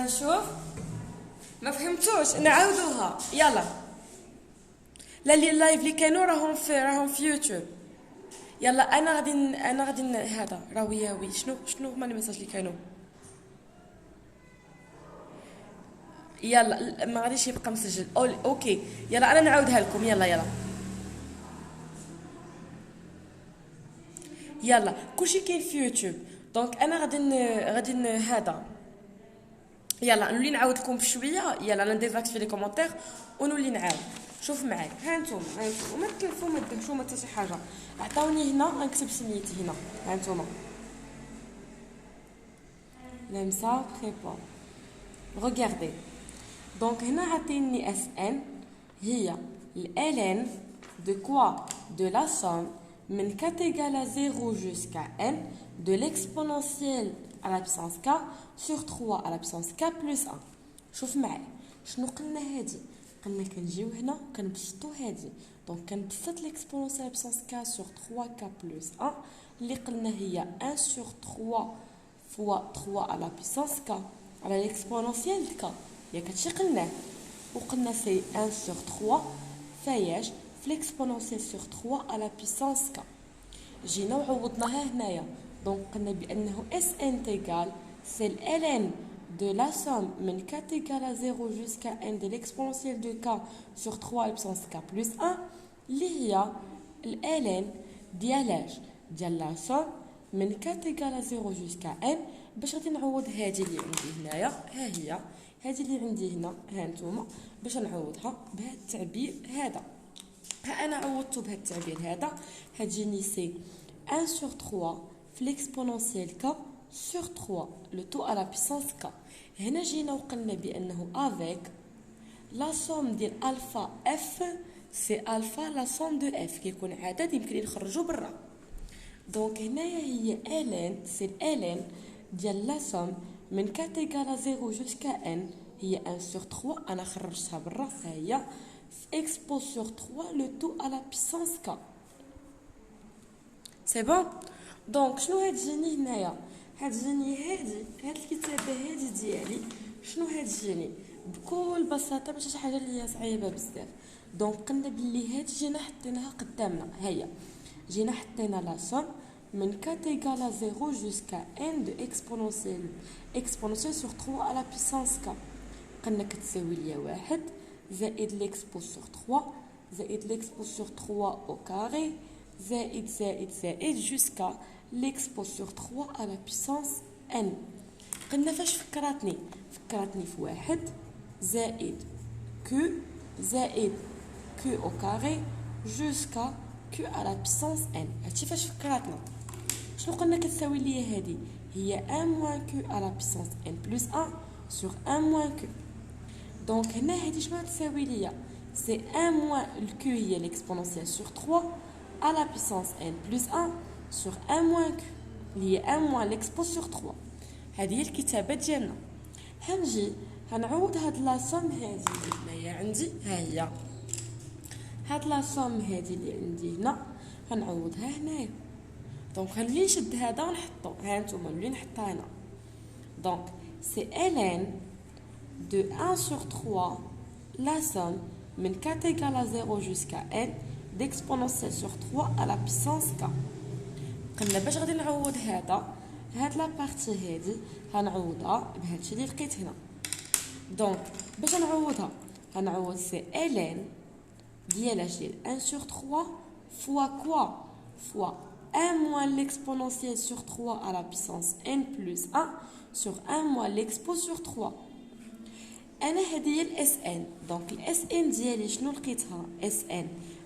S1: نشوف ما فهمتوش نعاودوها يلا. لا لي اللايف اللي كانوا راهم في يوتيوب. يلا انا غادي هذا راهو ياوي شنو هما لي ميساج اللي كانوا. يلا ما غاديش يبقى مسجل. اوكي يلا انا نعاودها لكم. يلا كلشي كاين في يوتيوب. دونك انا غادي هذا. يلا نولي نعاود لكم بشويه. يلا انا ندير في لي كومونتير ونولي نعاود. شوف معايا ها نتوما وما تكلفوا ما تدهشوا ما حتى شي حاجه. عطاوني هنا غنكتب سميتي هنا ها نتوما لمسا بريبا. ريغاردي دونك هنا عطيني اس ان هي الالين دو كوا دو لا سوم من k égale à 0 jusqu'à n de l'exponentielle à la puissance k sur 3 à la puissance k plus 1. شوف معايا شنو قلنا هادي. قلنا كنجيو هنا كنبسطو هادي. دونك كنبسط l'exponentielle à la puissance k sur 3k plus 1 اللي قلنا هي 1 sur 3 fois 3 à la puissance k على l'exponentielle de k. ياك هادشي قلناه. وقلنا سي 1 sur 3 فاياش l'exponentielle sur 3 à la puissance k. جينا وعوضناها هنايا. دونك قلنا بانه Sn égale c'est ln de la somme من k égale à 0 jusqu'à n de l'exponentielle de k sur 3 à la puissance k plus 1 اللي هي ln ديال la somme من k égale à 0 jusqu'à n. باش غادي نعوض هذه اللي عندي هنايا ها هي هذه اللي عندي هنا ها نتوما باش نعوضها بهذا التعبير هذا. ها انا عوضته بهذا التعبير هذا. هتجيني سي 1 sur 3 في l'exponentielle k sur 3 le tout à la puissance k. هنا جينا وقلنا بانه avec la somme ديال الفا f سي الفا لا somme de f كيكون عدد يمكن نخرجوا برا. دونك هنايا هي ln سي ln ديال لا somme من k égale à 0 jusqu'à n هي 1 sur 3 انا خرجتها برا فهي expo sur 3 le tout à la puissance k. سي بون. دونك شنو هتجيني هنايا. هتجيني هاد الكتابه هادي ديالي شنو هتجيني بكل بساطه ماشي شي حاجه اللي هي صعيبه بزاف. دونك قلنا بلي هاد جينا حطيناها قدامنا هي جينا حطينا لا سوم من k égale à 0 jusqu'à n de exponentielle sur 3 à la puissance k. قلنا كتساوي ليا 1 زائد l'expo sur 3 زائد l'expo sur 3 au carré زائد jusqu'à l'expo sur 3 à la puissance n. قلنا فاش فكرتني في 1 زائد q زائد q au carré jusqu'à q à la puissance n. هادشي فاش فكرتنا. شنو قلنا كتساوي ليا هادي هي 1 moins q à la puissance n plus 1 sur 1 moins q. دونك هنا هادي شنو تساوي ليا سي 1 moins q هي l'exponentielle sur 3 à la puissance n plus 1 sur 1 moins q اللي هي 1 moins l'expo sur 3. هذه هي الكتابه ديالنا. هنجي هنعوض هاد لا سوم هذه اللي عندي ها هي هاد لا سوم هذه اللي عندي هنا هنعوضها هنايا. دونك غنولي نشد هذا ونحطو ها نتوما نولي نحطها هنا. دونك سي ln de 1 sur 3 la somme من k égale à 0 jusqu'à n d'exponentielle sur 3 à la puissance k. قلنا باش غادي نعوض هاد لا بارتي هادي هنعوضها بهادشي اللي لقيت هنا. دونك باش نعوضها هنعوض سي ln ديال 1 sur 3 fois quoi fois 1 moins l'exponentielle sur 3 à la puissance n plus 1 sur 1 moins l'expo sur 3. انا هذه هي الاس ان. دونك الاس ان ديالي شنو لقيتها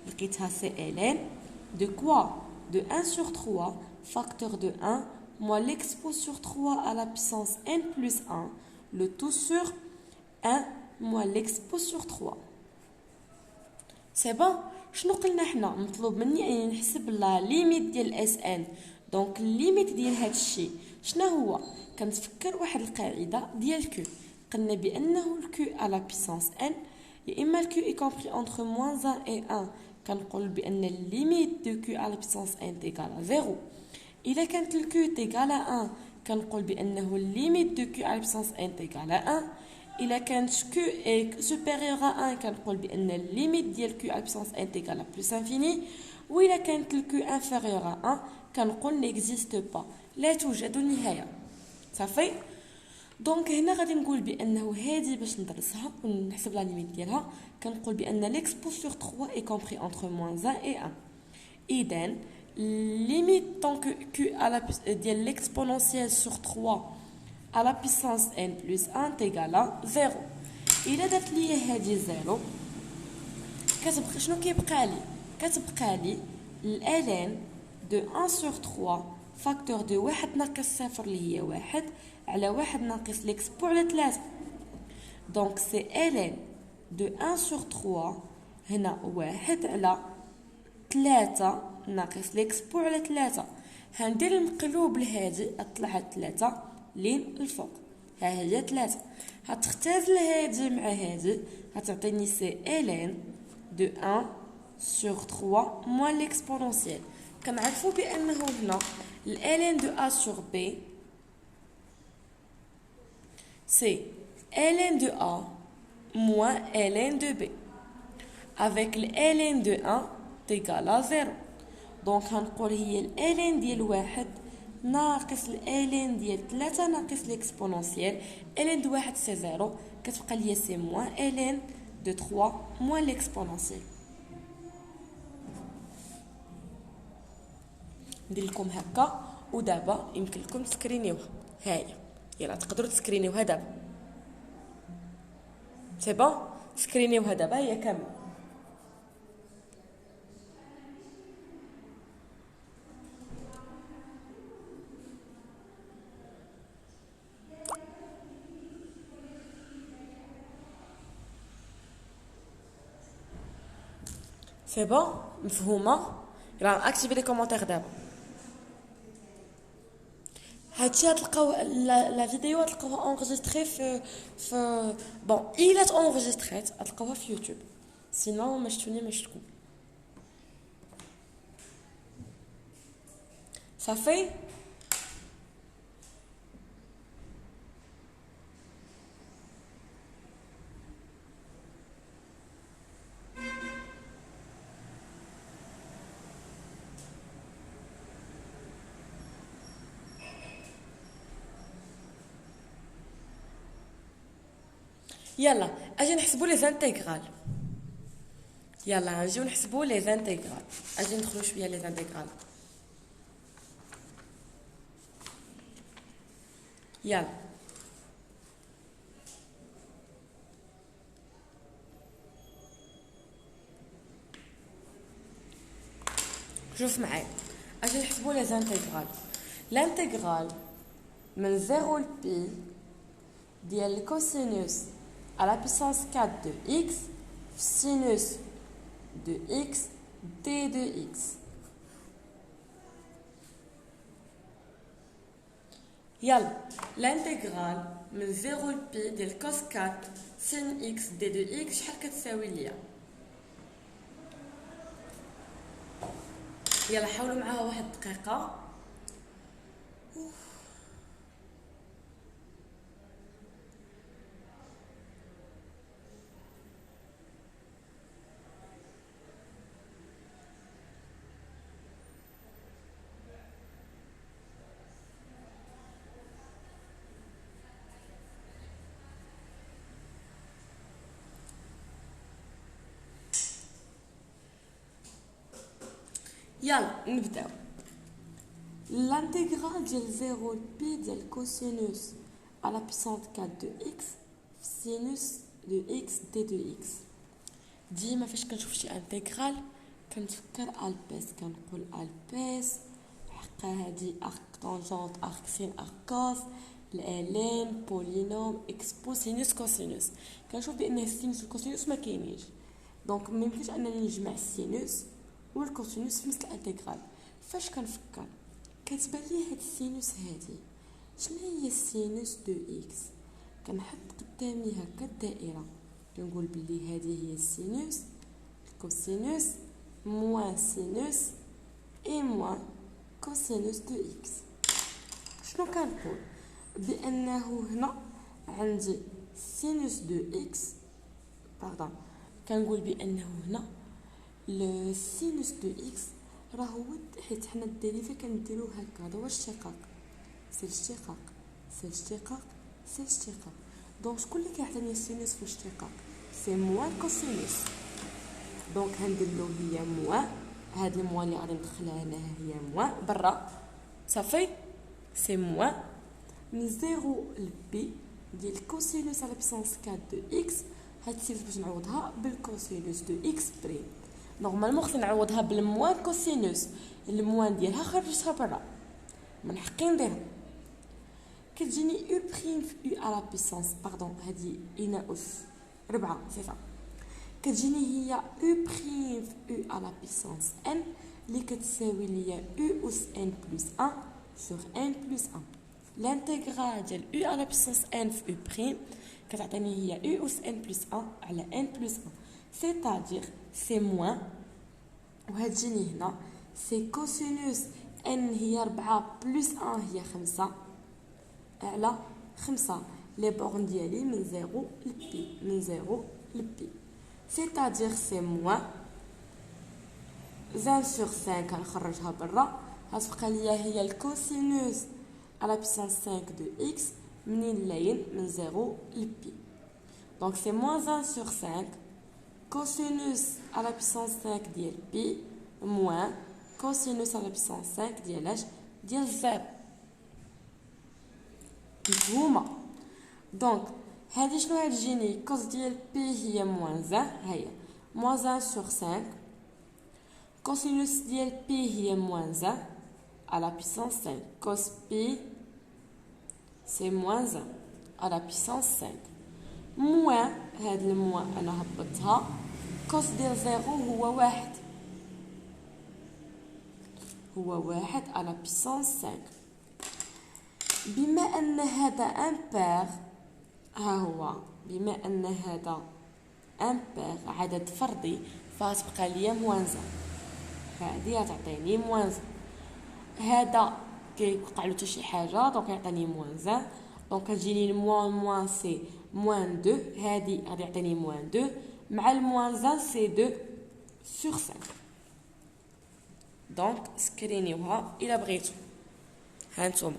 S1: لقيتها سي ln de quoi de 1 sur 3 facteur de 1 moins l'expo sur 3 à la puissance n plus 1 le tout sur 1 moins l'expo sur 3. سي بون. شنو قلنا حنا مطلوب مني اني نحسب لا ليميت ديال الاس ان. دونك الليميت ديال هذا الشيء شنو هو. كنتفكر واحد القاعده ديال كيو. قلنا بانه الكيو على بيسانس ان يا اما الكيو اي كومبري انتر موان 1 اي 1 كنقول بان الليميت دو كيو على بيسانس ان تيغال 0. الا كانت الكيو تيغال 1 كنقول بانه الليميت دو كيو على بيسانس ان تيغال 1. الا كانت كيو اي سوبيريور ا 1 كنقول بان الليميت ديال كيو على بيسانس ان تيغال بلس انفيني. والا كانت الكيو انفيريور ا 1 كنقول نيكزيست با، لا توجد نهايه. صافي. دونك هنا غادي نقول بانه هذه باش ندرسها ونحسب لا ليميت ديالها كنقول بان ليكسبو سور 3 اي كومبري انتر موان 1 اي 1. اذا ليميت دونك q à la ديال l'exponentielle sur 3 à la puissance n plus 1 تيغال 0. الا درت لي هذه 0 كتبقى شنو كيبقى لي؟ كتبقى لي ln de 1 sur 3 فاكتور دو 1 ناقص 0 اللي هي 1 على 1 ناقص ليكسبو على 3. دونك سي ln de 1 sur 3 هنا 1 على 3 ناقص ليكسبو على 3. هندير المقلوب لهادي اطلع هاد 3 لين الفوق، ها هي 3 هتختزل هادي مع هادي هتعطيني سي ln دو 1 sur 3 موان ليكسبونونسيال. كنعرفوا بانه هنا ln دو a sur b سي ln دو a موان ln دو b avec ln دو 1 تيغال 0. دونك هنقول هي ln ديال 1 ناقص ln ديال 3 ناقص ليكسبونونسيال. ln دو 1 سي 0 كتبقى ليا سي موان ln دو 3 موان ليكسبونونسيال. ندير لكم هكا ودابا يمكن لكم تسكرينيوها. هاهي يلا تقدروا تسكرينيوها دابا. سي بون سكرينيوها دابا هي كامله. سي بون مفهومه؟ يلا اكتبي لي كومونتير دابا. هادشي غتلقاو لا فيديو غتلقاوها اونغيستري في بون الا اونغيستريت غتلقاوها في يوتيوب، سينو ما شفتوني ما شفتكم. صافي. يلا اجي نحسبوا لي زانتيغرال. يلا نجيو نحسبوا لي زانتيغرال. اجي ندخلوا شويه لي زانتيغرال. يلا شوف معايا اجي نحسبوا لي زانتيغرال. لانتيغرال من 0 ل بي ديال الكوسينوس à la puissance 4 de x sinus de x d de x. يلا l'intégrale من 0 ل بي ديال cos 4 sin x d de x شحال كتساوي ليا؟ يلا حاولوا معاها واحد الدقيقه. يلا نبداو. l'intégrale ديال 0 ل بي ديال كوسينوس à la puissance 4 de x sinus de x d de x. ديما فاش كنشوف شي انتيغرال كنتفكر البيس، كنقول البيس حقا هادي ارك طونجونت ارك سين ارك كوس الالين بولينوم اكسبو سينوس كوسينوس. كنشوف بان السينوس والكوسينوس ما كاينينش، دونك ما يمكنش انني نجمع السينوس والكوسينوس في نفس الانتيغرال. فاش كنفكر كتبان لي هاد السينوس هادي شنو هي السينوس دو اكس، كنحط قدامي هكا الدائره كنقول بلي هذه هي السينوس الكوسينوس موان سينوس اي موان كوسينوس دو اكس. شنو كنقول؟ بانه هنا عندي سينوس دو اكس، باردون، كنقول بانه هنا لو سينوس دو اكس راه هو، حيت حنا الديريفي كنديرو هكا، هذا هو الاشتقاق، سي الاشتقاق، سي الاشتقاق، سي الاشتقاق. دونك شكون اللي كيعطيني السينوس في الاشتقاق؟ سي موان كوسينوس. دونك غندير له هي موان، هاد الموان اللي غادي ندخلها هناها هي موان برا، صافي. سي موان من 0 ل بي ديال كوسينوس على بيسونس 4 دو اكس. هاد السينوس باش نعوضها بالكوسينوس دو اكس بريم. نورمالمون خصني نعوضها بالموان كوسينوس، الموان ديالها خرجتها برا، من حقي نديرها. كتجيني او بريم في او على بيسونس، باردون هادي اين اس 4 سي صا، كتجيني هي او بريم في او على بيسونس ان اللي كتساوي ليا او اس ان بلس 1 سور ان بلس 1. الانتيغرال ديال او على بيسونس ان في او بريم كتعطيني هي او اس ان بلس 1 على ان بلس 1، سيتادير سي موان، وهتجيني هنا سي كوسينوس ان هي 4 بلس 1 هي 5 على 5. لي بورن ديالي من 0 ل بي، من 0 ل بي، سيتادير سي موان 20 سور 5 كنخرجها برا، غتبقى ليا هي الكوسينوس على بيسونس 5 دو اكس منين لاين من 0 ل بي. دونك سي موان 20 سور 5 كوسينوس على بيسونس 5 ديال بي موان كوسينوس على بيسونس 5 ديال ديال 0. مفهومه؟ دونك هادي شنو غتجيني؟ كوس ديال بي هي موان 20، هي موان 20 سور 5 كوسينوس ديال بي هي موان 20 على بيسونس 5 كوس بي سي موان 20 على بيسونس 5 موان هاد الموان انا هبطتها، كوس ديال 0 هو 1، هو 1 على بيسونس 5. بما ان هذا امبير، ها هو بما ان هذا امبير عدد فردي فغتبقى ليا موان 20، هادي غتعطيني موان 20، هذا كيوقع له حتى شي حاجه دونك يعطيني موان 20. دونك كتجيني الموان موان سي موان 2، هادي غادي يعطيني موان 2 مع الموان 20 سي 2 سور 5. دونك سكرينيوها الا بغيتو، هانتوما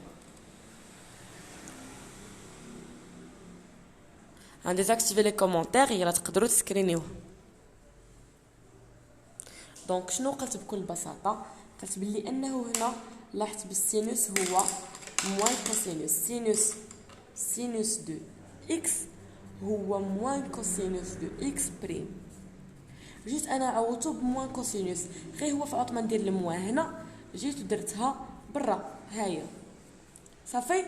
S1: ديزاكتيفي لي كومونتير يلا تقدروا تسكرينيوها. دونك شنو قلت بكل بساطه؟ قلت بلي انه هنا لاحظت بالسينوس هو موان كوسينوس، سينوس دو اكس هو موان كوسينوس دو اكس بريم. جيت انا عوضته بموان كوسينوس، غير هو في عوض ما ندير الموان هنا جيت ودرتها برا، هاهي صافي.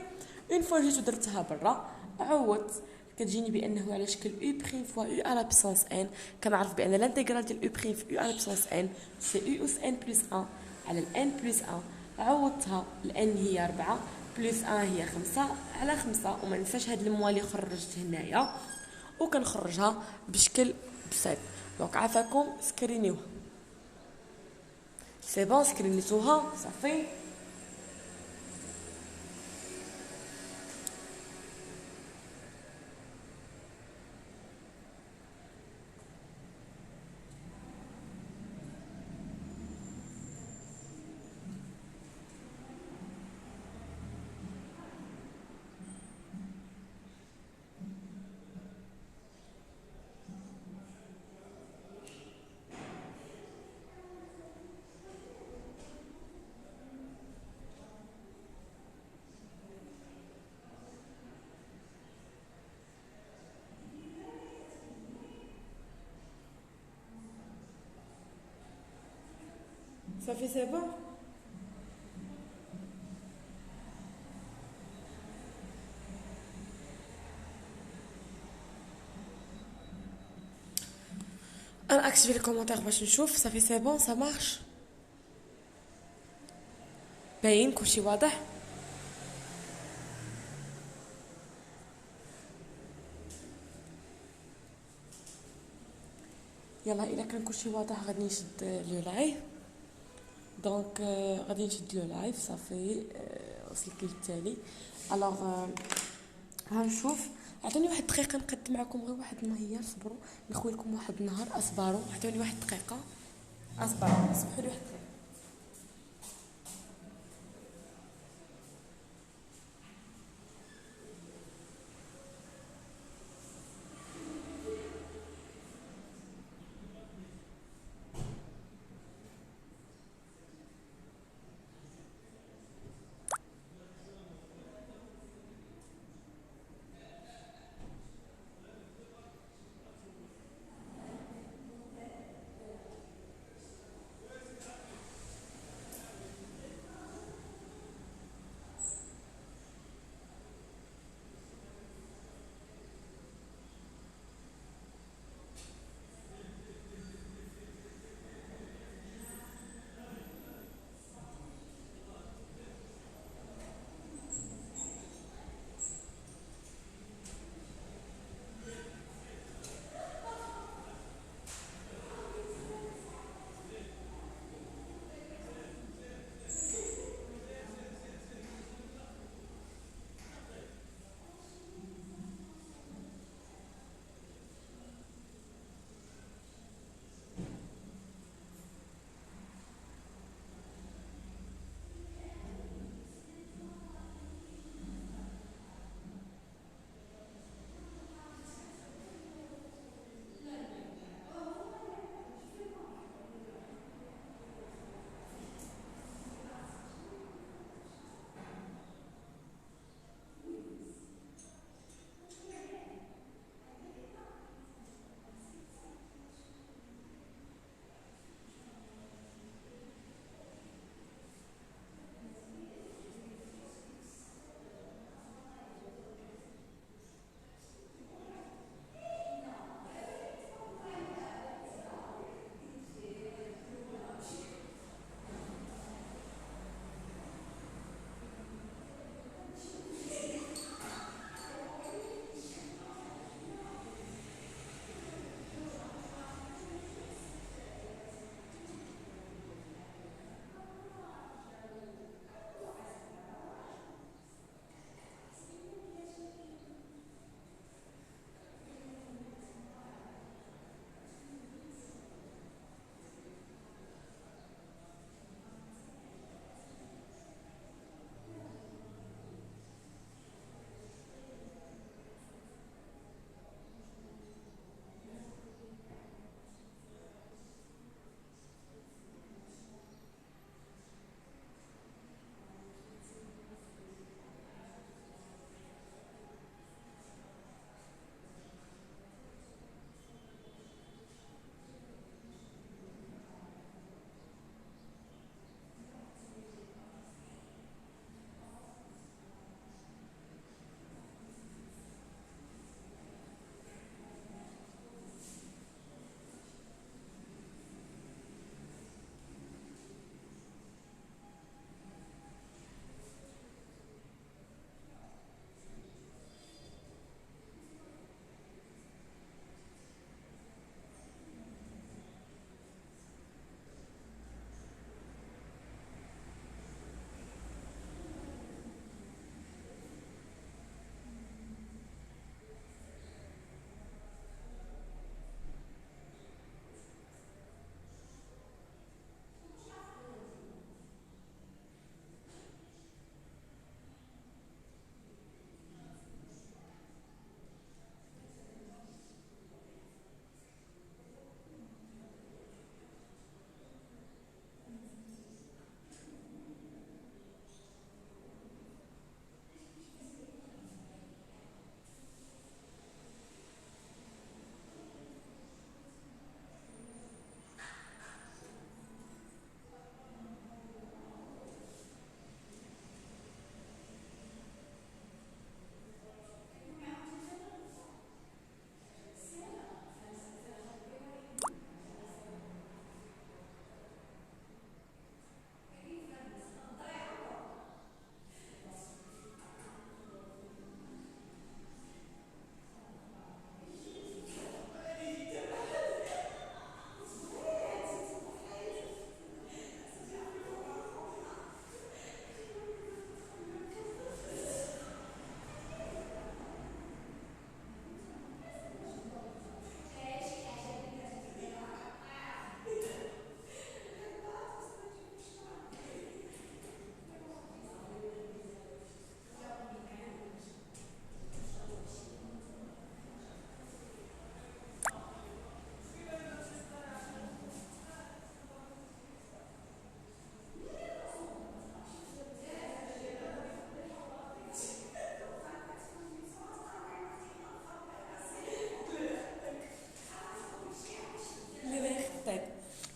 S1: اون فوا جيت ودرتها برا عوضت، كتجيني بانه على شكل او بريم فوا او على بيسونس ان. كنعرف بان الانتيغرال ديال او بريم في او على بيسونس ان سي او اس ان بلس 1 على الان بلس 1. عوضتها الان هي 4 بلس 1 هي 5 على 5، وما ننساش هاد الموال اللي خرجت هنايا وكنخرجها بشكل بسيط. دونك عافاكم سكرينيوها، سي بون سكرينيتوها صافي. صافي سي بون. انا اكتبي لي كومونتير باش نشوف. صافي سي بون سا مارش، باين كلشي واضح. يلا الا كان كلشي واضح غادي نشد لو لايف. دونك غادي نشد له لايف صافي. وصلت للتالي. الوغ هنشوف. عطوني واحد دقيقه نقد معكم غير واحد النهار، صبروا نخوي لكم واحد النهار، اصبروا عطوني واحد دقيقه، اصبروا اسمحوا لي واحد دقيقه.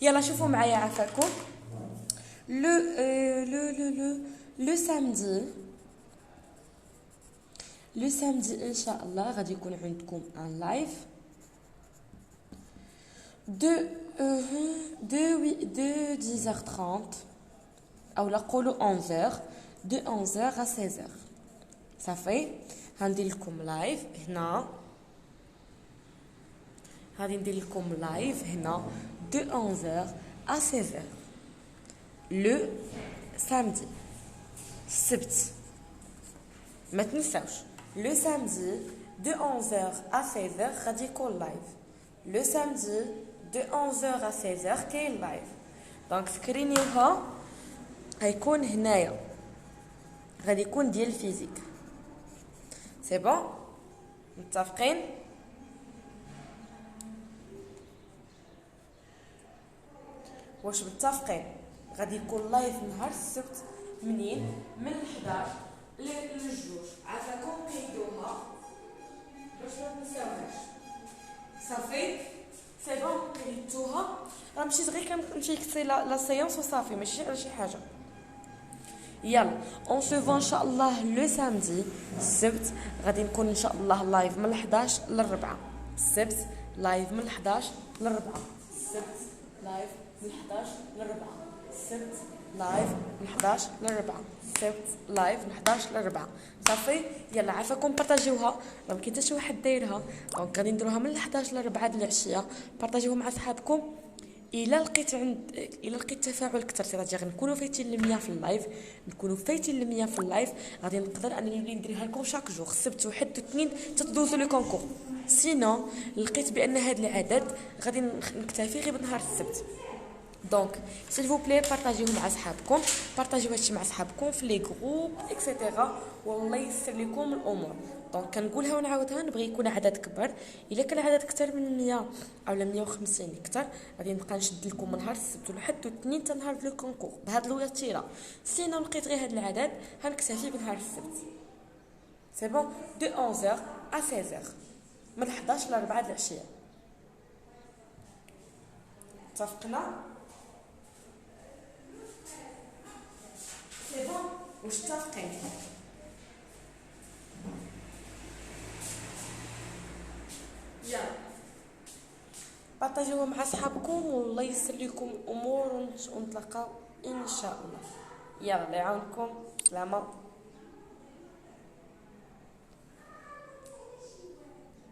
S1: يلا شوفوا معايا عافاكم. لو سامدي ان شاء الله غادي يكون عندكم ان لايف de 10h30 او لا قولوا 11h de 11h à 16h صافي. غندير لكم لايف هنا، غادي ندير لكم لايف هنا de 11h à 16h لو سامدي السبت. ما تنساوش لو سامدي de 11h à 16h غادي يكون لايف. لو سامدي de 11h à 16h كاين لايف. دونك سكرينيوها، غيكون هنايا غادي يكون ديال الفيزيك. سي بون متفقين؟ واش متفقين؟ غادي يكون لايف نهار السبت منين من 11 للجوج. عافاكم قيدوها باش ما تنساوهاش. صافي سي بون قيدتوها. راه مشيت غير كنمشي كتسي لا سيونس وصافي، ماشي على شي حاجه. يلا اون سو فون ان شاء الله لو سامدي السبت غادي نكون ان شاء الله لايف من 11 للربعه. السبت لايف من 11 للربعه. السبت لايف من 11 للربعه. السبت لايف من 11 للربعه. السبت لايف من 11 للربعه. صافي يلا عافاكم بارطاجيوها، راه كاين حتى شي واحد دايرها. دونك غادي نديروها من 11 للربعه د العشيه. بارطاجيوها مع صحابكم. الا لقيت تفاعل كثر سيتاجي غنكونوا فايتين ل100 في اللايف، نكونوا فايتين ل100 في اللايف، غادي نقدر انني نديرها لكم شاك جوغ السبت وحد واثنين تدوزوا لي كونكور. سينو لقيت بان هذا العدد غادي نكتفي غير بنهار السبت. دونك سيل فو بلي بارطاجيوه مع صحابكم، بارطاجيو هادشي مع صحابكم في لي جروب اكسيتيرا، والله يسر لكم الامور. دونك كنقولها ونعاودها، نبغي يكون عدد كبر. الا كان العدد اكثر من 100 او 150 اكثر غادي نبقى نشد لكم من نهار السبت لحد الاثنين حتى نهار لو كونكور بهاد الوتيره. سينو لقيت غير هاد العدد غنكتفي بنهار السبت. سي بون دو 11h à 16h من 11 ل 4 د العشيه. اتفقنا؟ سي بون واش متفقين؟ يلا بارطاجيوها مع صحابكم والله يسر لكم الامور ونتلاقاو ان شاء الله. يلا الله يعاونكم. سلامه.